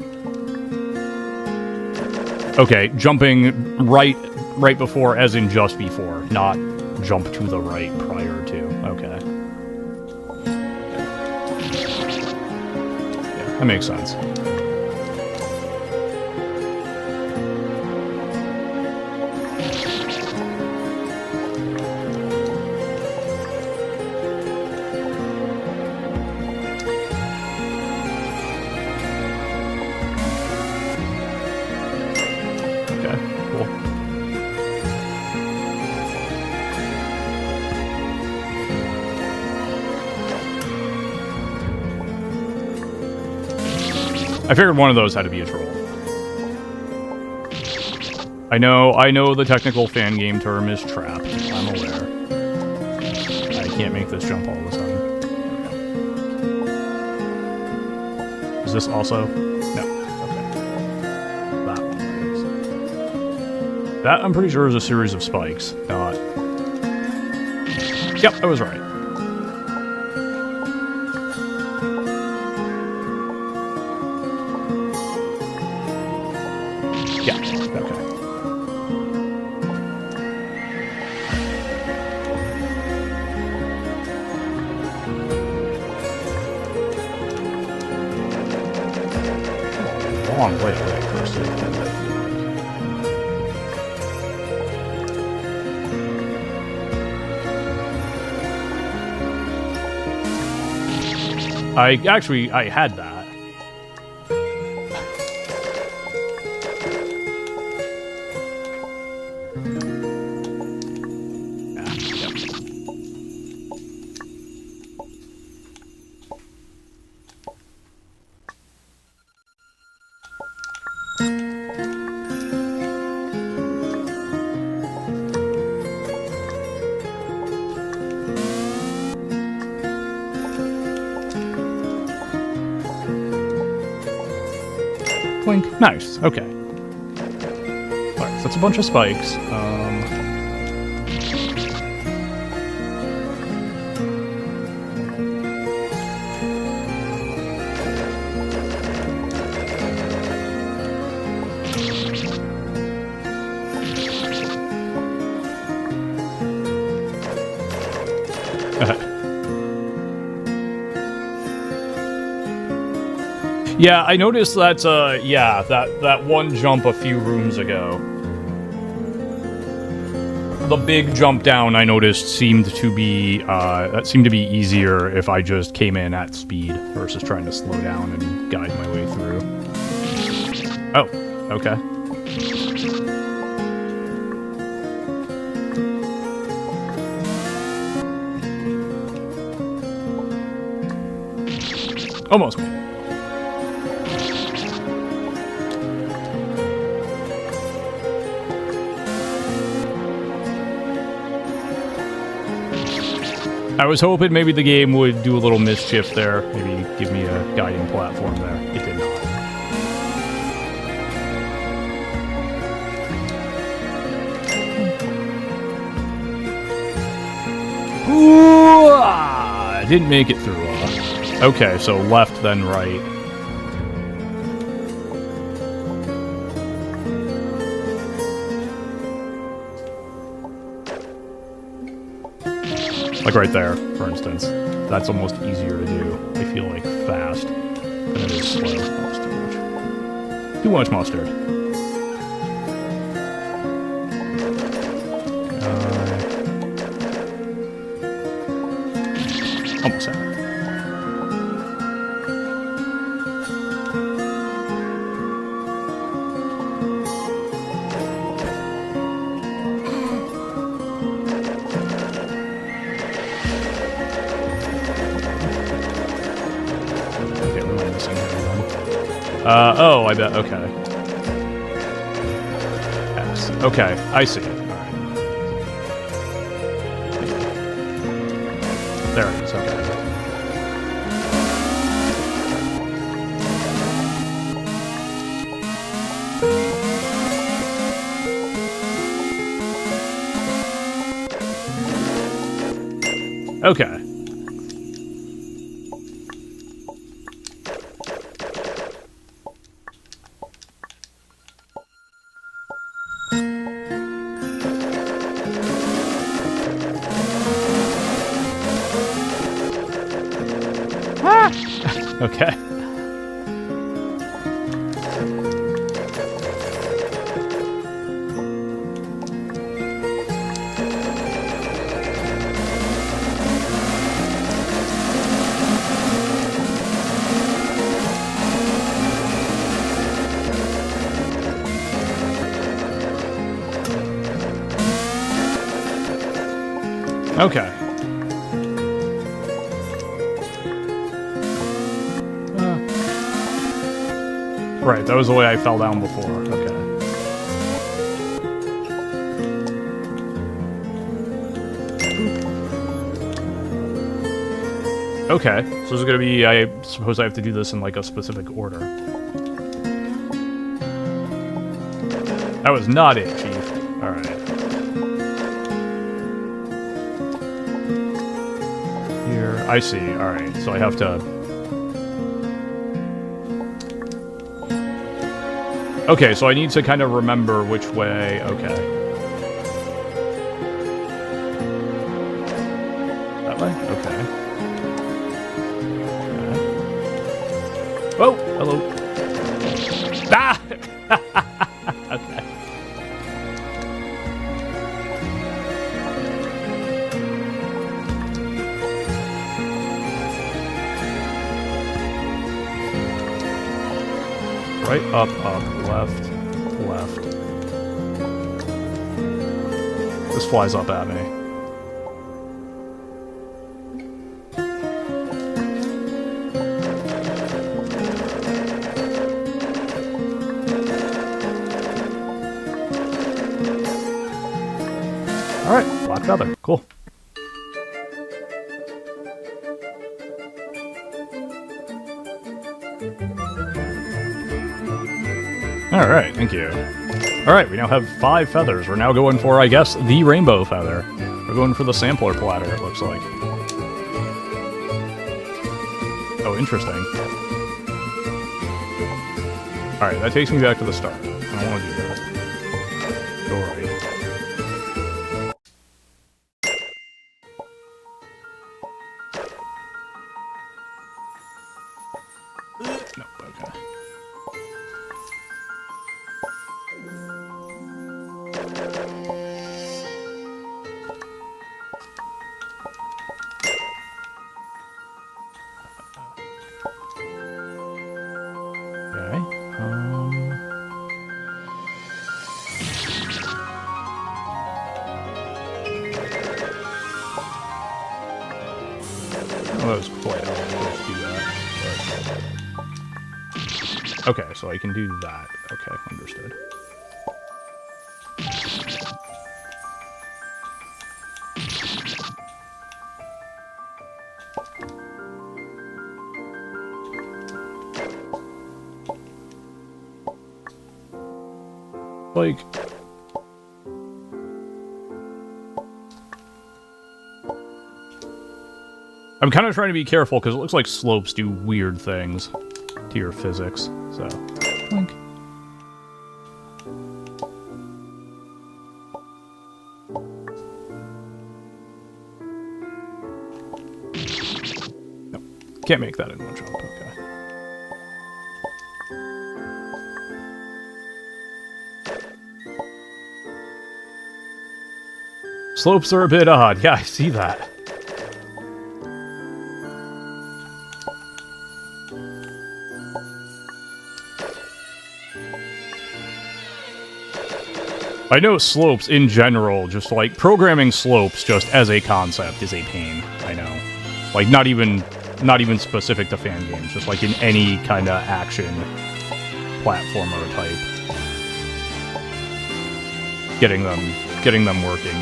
Okay, jumping right before, as in just before, not jump to the right prior to. Okay. Yeah, that makes sense. I figured one of those had to be a troll. I know the technical fan game term is trap. I'm aware. I can't make this jump all of a sudden. Is this also? No. Okay. That one is. That, I'm pretty sure, is a series of spikes. Not. Yep, I was right. Yeah, okay. Long way away first. I had that. Blink. Nice. Okay. Alright, so that's a bunch of spikes. Yeah, I noticed that, yeah, that one jump a few rooms ago. The big jump down I noticed seemed to be easier if I just came in at speed versus trying to slow down and guide my way through. Oh, okay. Almost. I was hoping maybe the game would do a little mischief there. Maybe give me a guiding platform there. It did not. Ooh, I didn't make it through. Okay, so left then right. Like right there, for instance. That's almost easier to do, I feel like, fast than it is slow. Almost too much. Too much mustard. Almost there. Oh, I bet, okay. X. Okay, I see it. Alright. There it is, okay. Okay. Okay. Okay. Right, that was the way I fell down before. Okay. Okay, so this is gonna be, I suppose I have to do this in, like, a specific order. That was not it, Chief. Alright. Here, I see, alright, so I have to... Okay, so I need to kind of remember which way, okay. That way? Okay. Oh, hello. Ah! Okay. Right, up, left, left. This flies up at me. Alright, black feather. Cool. Alright, thank you. Alright, we now have 5 feathers. We're now going for, I guess, the rainbow feather. We're going for the sampler platter, it looks like. Oh, interesting. Alright, that takes me back to the start. I don't want to do that. Go right. No, okay. Let's play it. Let's do that. But... Okay, so I can do that. Okay, understood. Like... I'm kind of trying to be careful, because it looks like slopes do weird things to your physics, so... Blink. No, can't make that in one jump, okay. Slopes are a bit odd, yeah, I see that. I know slopes in general, just like programming slopes just as a concept is a pain. I know, like not even specific to fan games, just like in any kind of action platformer type. Getting them working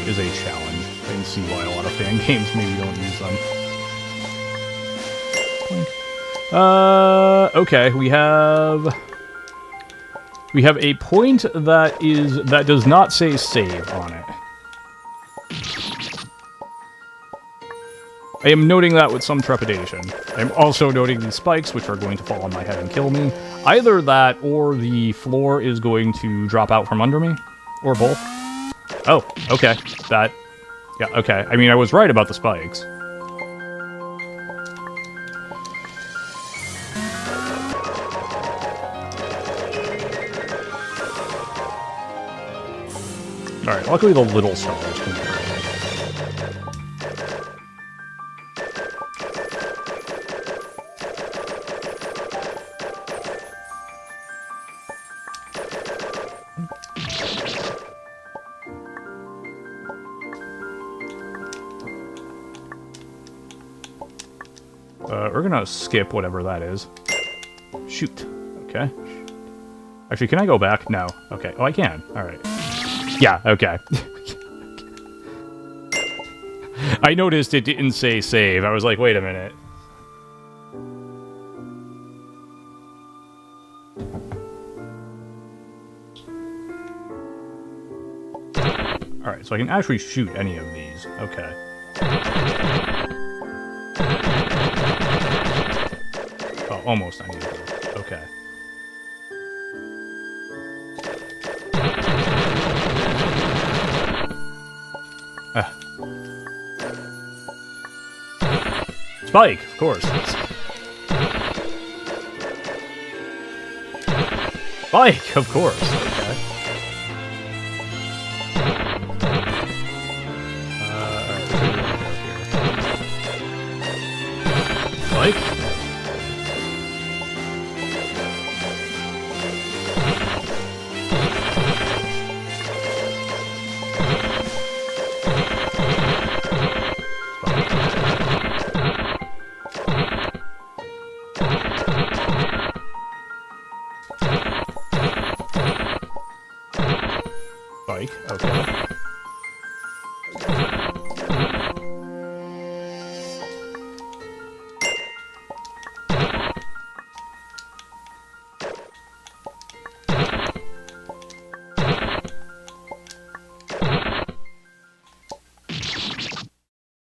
is a challenge. I can see why a lot of fan games maybe don't use them. Okay, we have a point that does not say save on it. I am noting that with some trepidation. I am also noting these spikes, which are going to fall on my head and kill me. Either that, or the floor is going to drop out from under me. Or both. Oh, okay. That... Yeah, okay. I mean, I was right about the spikes. Alright, luckily the little stars can work. We're gonna skip whatever that is. Shoot. Okay. Actually, can I go back? No. Okay. Oh, I can. Alright. Yeah, okay. I noticed it didn't say save. I was like, wait a minute. Alright, so I can actually shoot any of these. Okay. Oh, almost any of these. Okay. Spike, of course. Spike, of course. Okay. Spike? Spike, okay.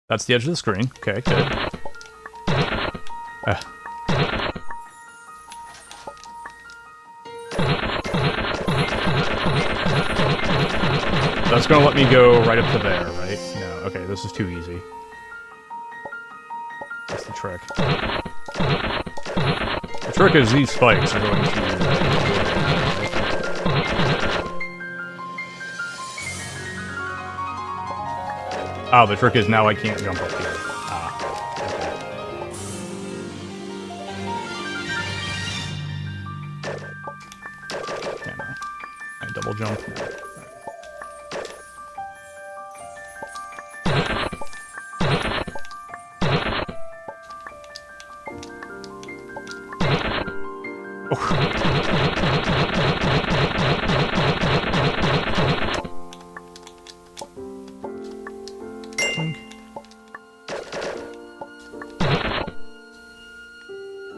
That's the edge of the screen. Okay, good. That's gonna let me go right up to there, right? No, okay, this is too easy. That's the trick. The trick is these spikes are going to... Oh, the trick is now I can't jump up here. Ah, okay. Can I double jump? No.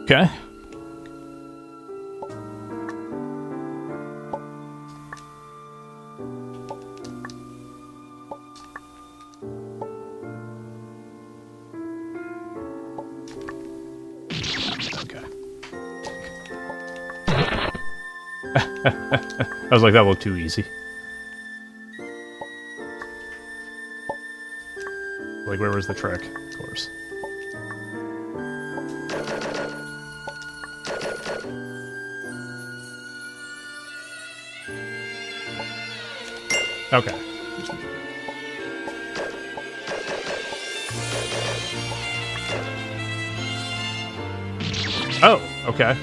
Okay. I was like, that looked too easy. Like, where was the trick? Of course. Okay. Oh, okay.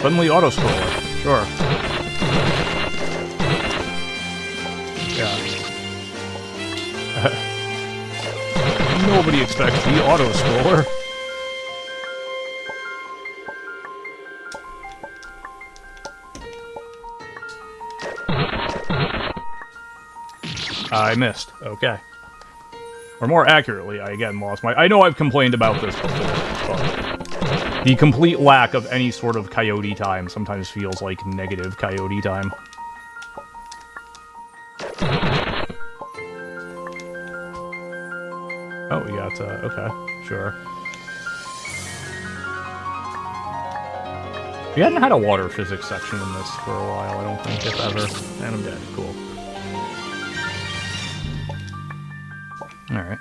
Suddenly auto-scroller. Sure. Yeah. Nobody expects the auto-scroller. I missed. Okay. Or more accurately, I again lost my... I know I've complained about this before, but the complete lack of any sort of coyote time sometimes feels like negative coyote time. Oh, we got, okay, sure. We hadn't had a water physics section in this for a while, I don't think, if ever. And I'm dead. Cool. Alright.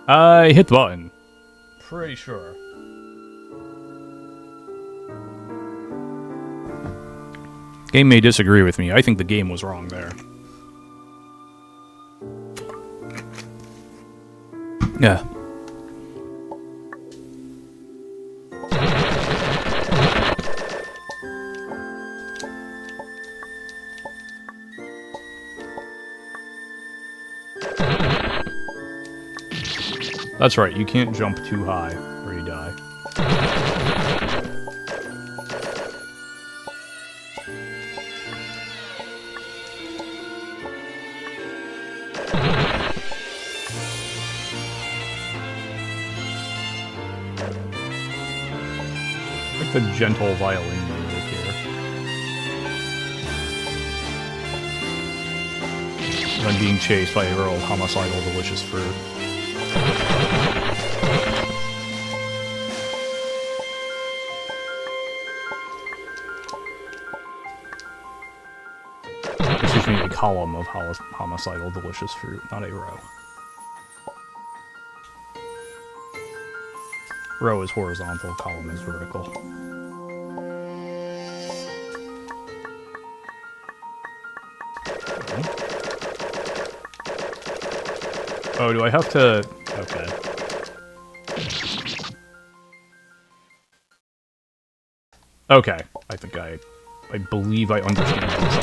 I hit the button. Pretty sure. Game may disagree with me. I think the game was wrong there. Yeah. That's right, you can't jump too high or you die. Like the gentle violin music here. And then being chased by a row of homicidal delicious fruit. Excuse me, a column of homicidal delicious fruit, not a row. Row is horizontal, column is vertical. Oh, do I have to... Okay. Okay, I believe I understand this.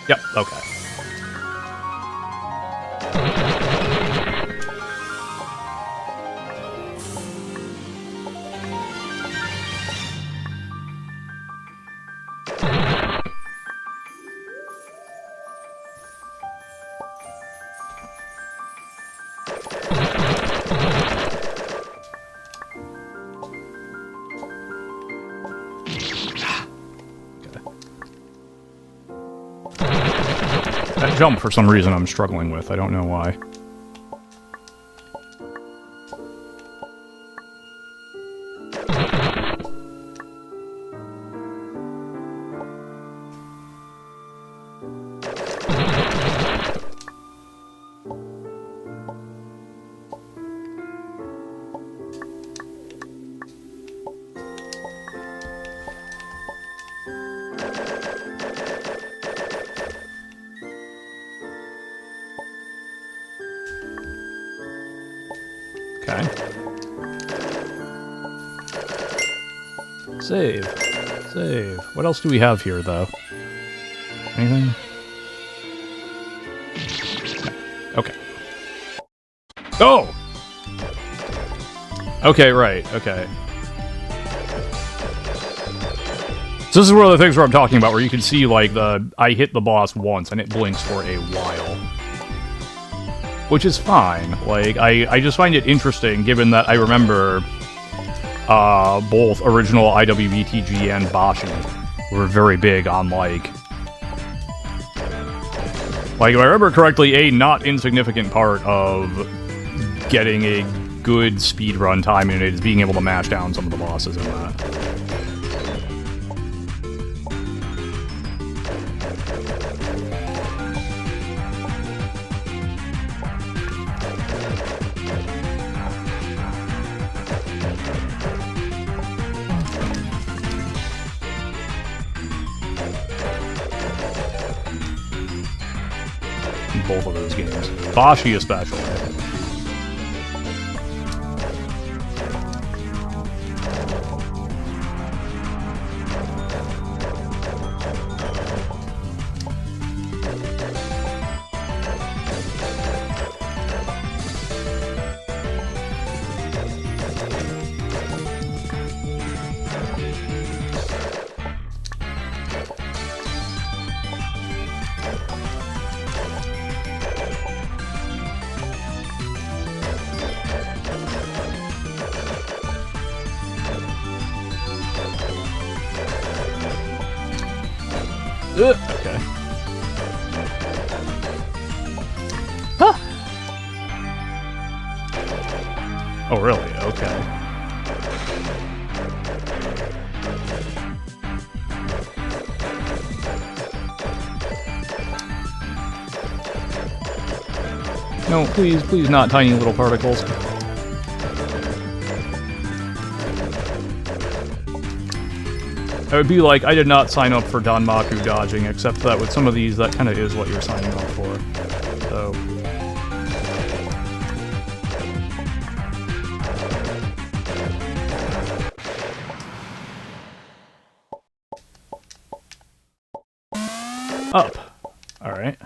Yep, okay. That jump, for some reason, I'm struggling with. I don't know why. Okay. Save. Save. What else do we have here, though? Anything? No. Okay. Oh! Okay, right. Okay. So this is one of the things where I'm talking about, where you can see, like, I hit the boss once, and it blinks for a while. Which is fine. Like, I just find it interesting, given that I remember both original IWBTG and Bashi were very big on, like, if I remember correctly, a not insignificant part of getting a good speedrun time in it is being able to mash down some of the bosses in that. Both of those games. Bashi especially. Okay. Huh. Oh, really? Okay. No, please, please not tiny little particles. It would be like, I did not sign up for Danmaku dodging, except that with some of these, that kind of is what you're signing up for. So... Up. Alright.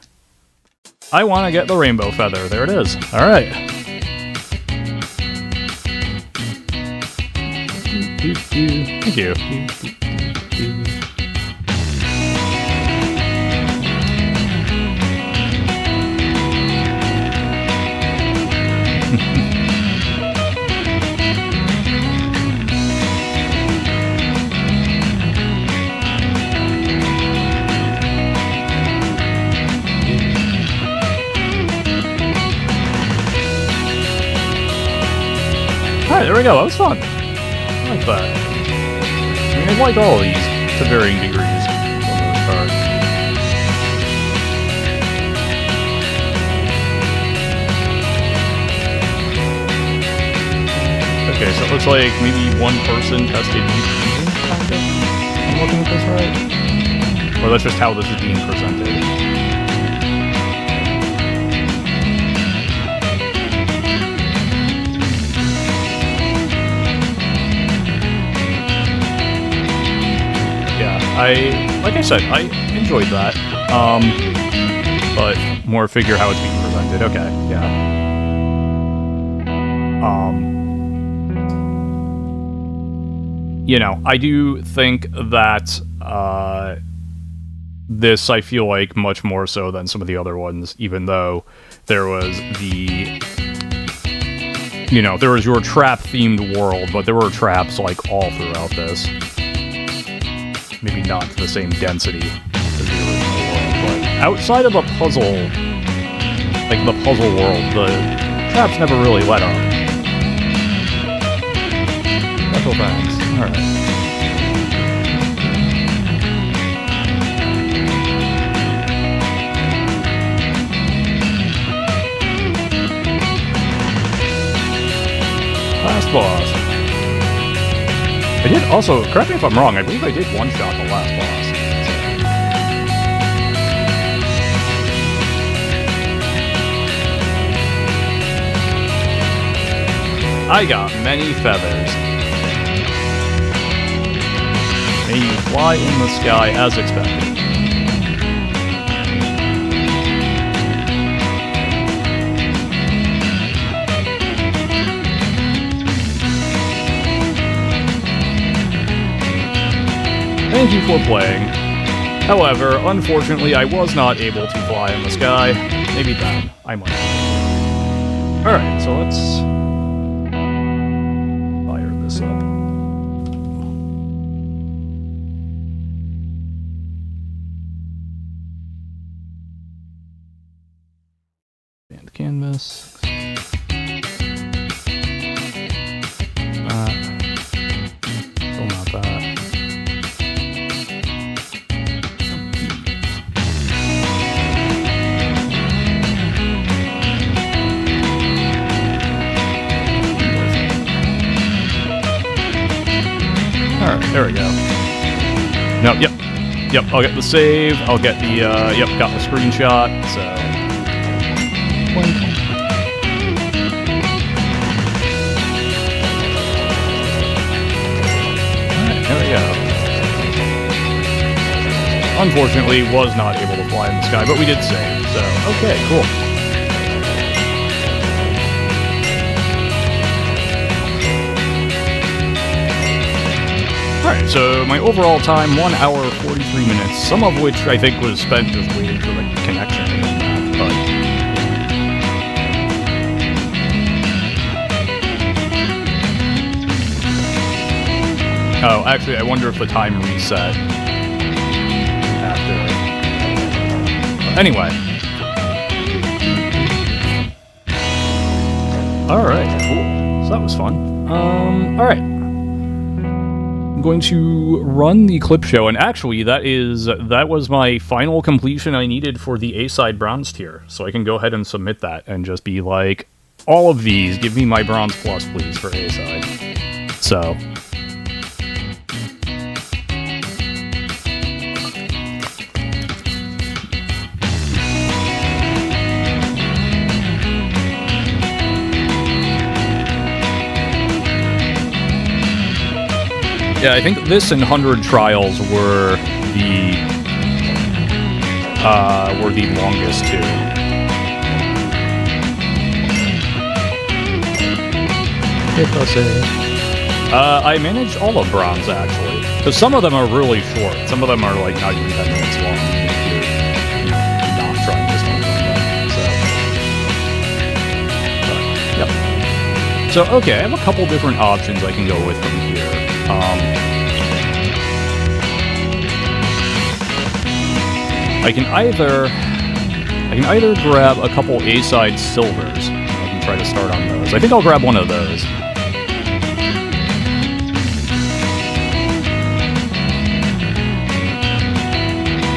I want to get the rainbow feather. There it is. Alright. Thank you. Alright, there we go. That was fun. I like that. I mean, I like all of these to varying degrees, for the most part. Okay, so it looks like maybe one person tested each season, kind of. I'm looking at this right? Or that's just how this is being presented. Like I said, I enjoyed that, but more figure how it's being presented. Okay, yeah. You know, I do think that, this, I feel like, much more so than some of the other ones, even though there was the... You know, there was your trap-themed world, but there were traps, like, all throughout this. Maybe not to the same density as the original world, but outside of the puzzle, like the puzzle world, the traps never really let up. Special thanks. Alright. Last boss. I did also, correct me if I'm wrong, I believe I did one-shot the last boss. I got many feathers. May you fly in the sky as expected. Thank you for playing. However, unfortunately, I was not able to fly in the sky. Maybe then, I might. Alright, so let's fire this up. And canvas. Still not that. Alright, there we go. No, yep, I'll get the save, I'll get the, yep, got the screenshot, so... Alright, there we go. Unfortunately, was not able to fly in the sky, but we did save, so, okay, cool. Alright, so my overall time, 1 hour, 43 minutes, some of which I think was spent just waiting for the connection to come back, but... Oh, actually, I wonder if the time reset after... Anyway. Alright, cool. So that was fun. Alright. I'm going to run the clip show, and actually, that was my final completion I needed for the A-side bronze tier, so I can go ahead and submit that and just be like, all of these, give me my bronze plus, please, for A-side. So... yeah, I think this and 100 Trials were the longest too. I managed all of bronze actually, because some of them are really short. Some of them are like not even 10 minutes long. If you're not trying this one, so. But, yep. So okay, I have a couple different options I can go with from here. I can either grab a couple A-side silvers. I can try to start on those. I think I'll grab one of those.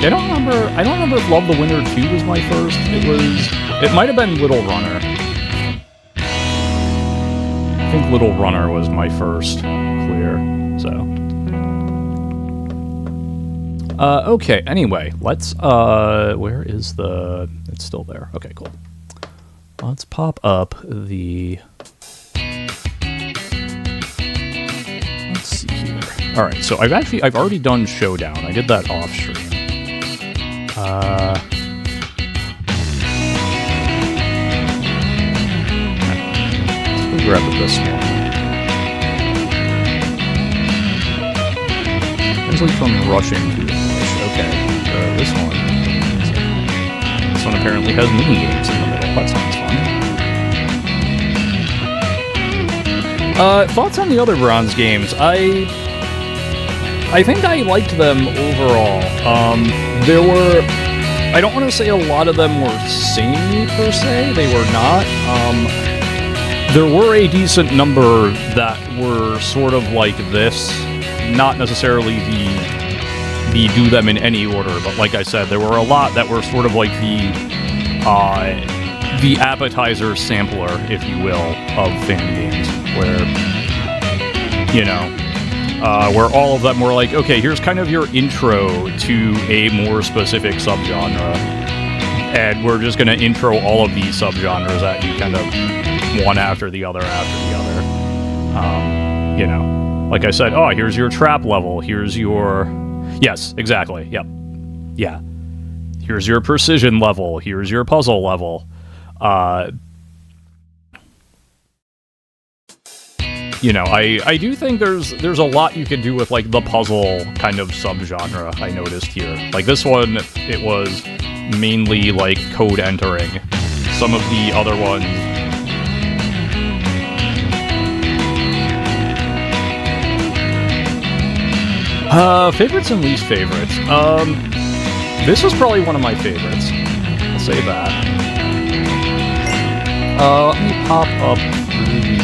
I don't remember if Love the Winner 2 was my first. It might have been Little Runner. I think Little Runner was my first clear, so. Okay, anyway, let's, where is the, it's still there. Okay, cool. Let's pop up the, let's see here. Alright, so I've already done Showdown. I did that off stream. Let's grab this one. Usually from rushing to English. Okay, this one. This one apparently has mini games in the middle. That sounds fun. Thoughts on the other bronze games? I think I liked them overall. There were, I don't want to say a lot of them were samey per se. They were not. There were a decent number that were sort of like this. Not necessarily the do them in any order, but like I said, there were a lot that were sort of like the appetizer sampler, if you will, of fan games, where, you know, where all of them were like, okay, here's kind of your intro to a more specific subgenre, and we're just going to intro all of these subgenres at you kind of one after the other after the other. You know, like I said, oh, here's your trap level, here's your... Yes, exactly, yep. Yeah. Here's your precision level, here's your puzzle level. You know, I do think there's a lot you can do with, like, the puzzle kind of subgenre I noticed here. Like, this one, it was mainly, like, code entering. Some of the other ones... favorites and least favorites. This was probably one of my favorites. I'll say that. Let me pop up through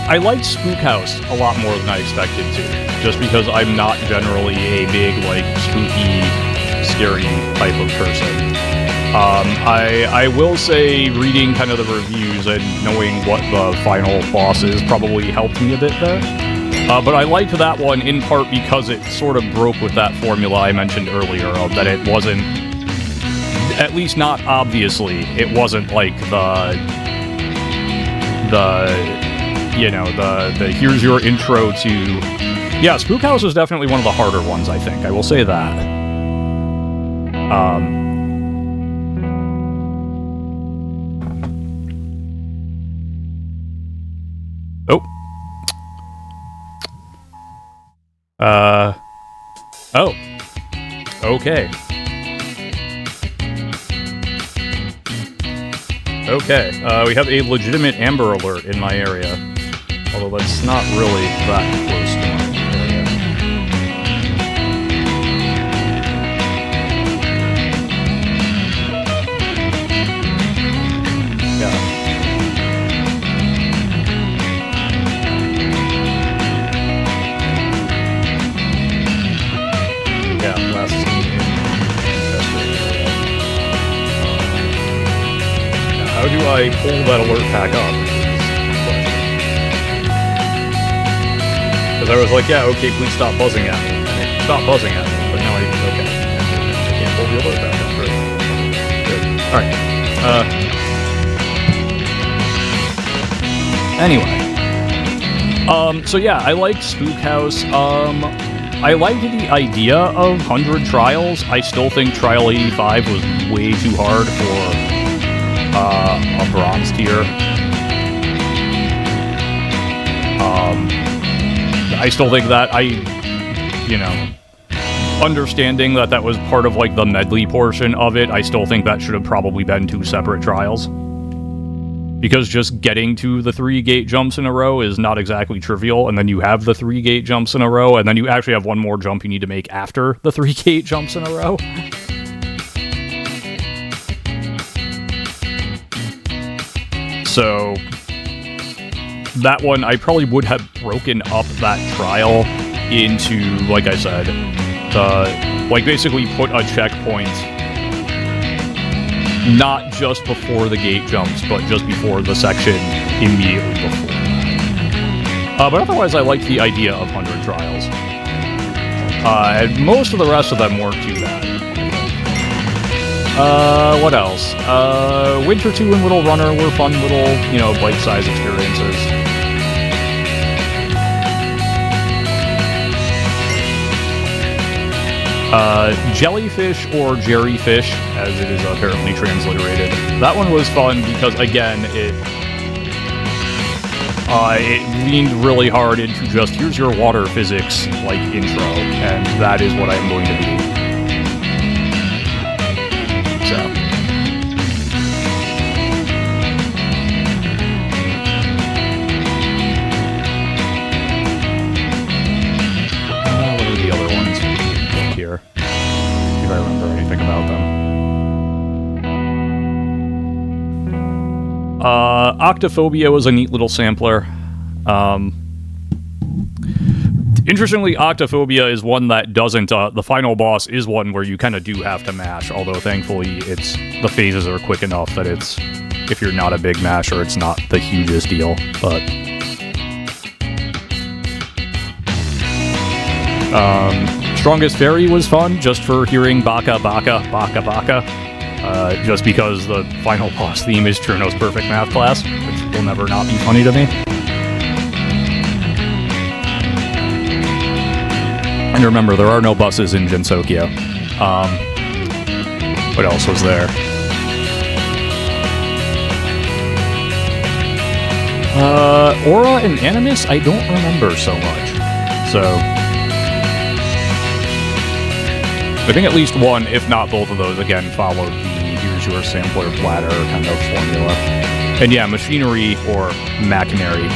I liked Spook House a lot more than I expected to, just because I'm not generally a big, like, spooky, scary type of person. I will say reading kind of the reviews and knowing what the final boss is probably helped me a bit there. But I liked that one in part because it sort of broke with that formula I mentioned earlier of that it wasn't, at least not obviously, it wasn't like the you know, the here's your intro to... Yeah, Spook House is definitely one of the harder ones, I think. I will say that. Oh. Okay. Okay, we have a legitimate Amber Alert in my area. Although that's not really that close to my How do I pull that alert back up? Because I was like, yeah, okay, please stop buzzing at me. And it stopped buzzing at me, but now I can't pull the alert back up. Great. Good. Alright. Anyway. So yeah, I liked Spook House. I liked the idea of 100 trials. I still think Trial 85 was way too hard for a bronze tier. I still think that understanding that that was part of like the medley portion of it, I still think that should have probably been 2 separate trials. Because just getting to the 3 gate jumps in a row is not exactly trivial, and then you have the 3 gate jumps in a row, and then you actually have one more jump you need to make after the 3 gate jumps in a row. So that one, I probably would have broken up that trial into, like I said, basically put a checkpoint not just before the gate jumps, but just before the section immediately before. But otherwise, I liked the idea of 100 trials. And most of the rest of them weren't too bad. What else? Winter 2 and Little Runner were fun little, bite-sized experiences. Jellyfish or Jerryfish, as it is apparently transliterated. That one was fun because, again, it leaned really hard into just, here's your water physics, intro, and that is what I'm going to be. So. What are the other ones here? If I remember anything about them. Octophobia was a neat little sampler. Interestingly, Octophobia is one that doesn't, the final boss is one where you kind of do have to mash, although thankfully the phases are quick enough that if you're not a big masher, it's not the hugest deal, but... Strongest Fairy was fun, just for hearing Baka Baka Baka Baka. Just because the final boss theme is Cherno's Perfect Math Class, which will never not be funny to me. And remember, there are no buses in Gensokyo. What else was there? Aura and Animus, I don't remember so much. So... I think at least one, if not both of those, again, followed the here's your sampler bladder kind of formula. And yeah, Machinery or Machinary.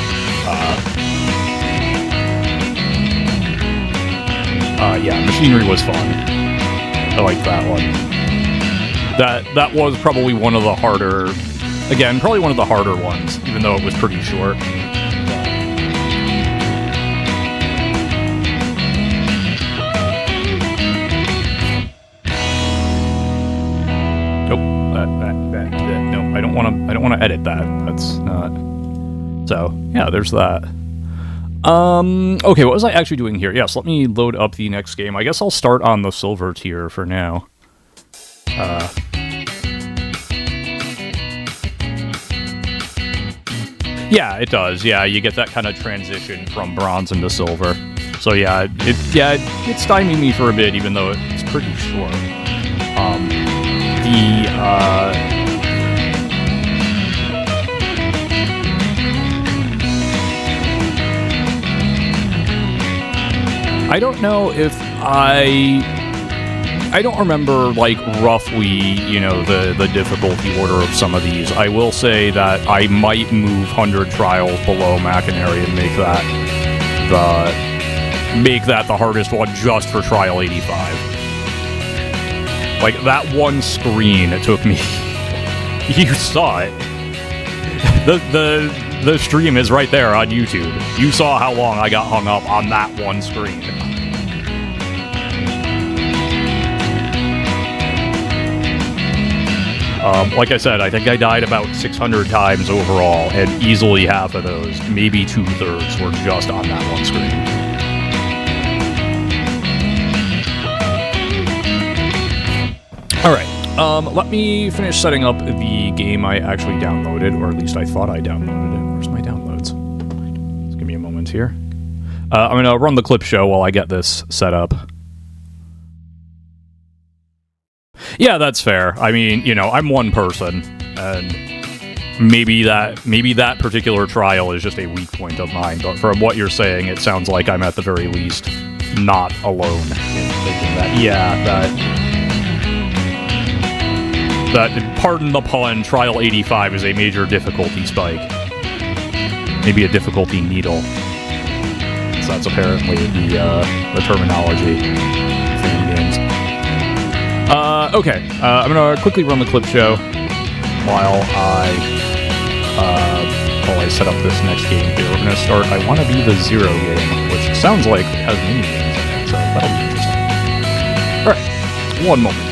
Yeah, Machinery was fun. I liked that one. That was probably one of the harder... Again, probably one of the harder ones, even though it was pretty short. No, I don't want to edit that. That's not. So yeah, there's that. Okay, what was I actually doing here? Yes, let me load up the next game. I guess I'll start on the silver tier for now. Yeah, it does. Yeah, you get that kind of transition from bronze into silver. So yeah, it's stymied me for a bit, even though it's pretty short. I don't know if I don't remember, roughly, the difficulty order of some of these. I will say that I might move 100 Trials below Machinary and make that the hardest one just for Trial 85. That one screen, it took me... You saw it. The stream is right there on YouTube. You saw how long I got hung up on that one screen. Like I said, I think I died about 600 times overall, and easily half of those, maybe 2/3, were just on that one screen. Alright, let me finish setting up the game I actually downloaded, or at least I thought I downloaded it. Where's my downloads? Just give me a moment here. I'm going to run the clip show while I get this set up. Yeah, that's fair. I mean, you know, I'm one person, and maybe that particular trial is just a weak point of mine, but from what you're saying, it sounds like I'm at the very least not alone in thinking that, yeah, that, pardon the pun, Trial 85 is a major difficulty spike. Maybe a difficulty needle. So that's apparently the terminology for the games. Okay, I'm gonna quickly run the clip show while I set up this next game here. We're gonna start I Wanna Be the Zero game, which sounds like it has mini games in it, so that'll be interesting. Alright, one moment.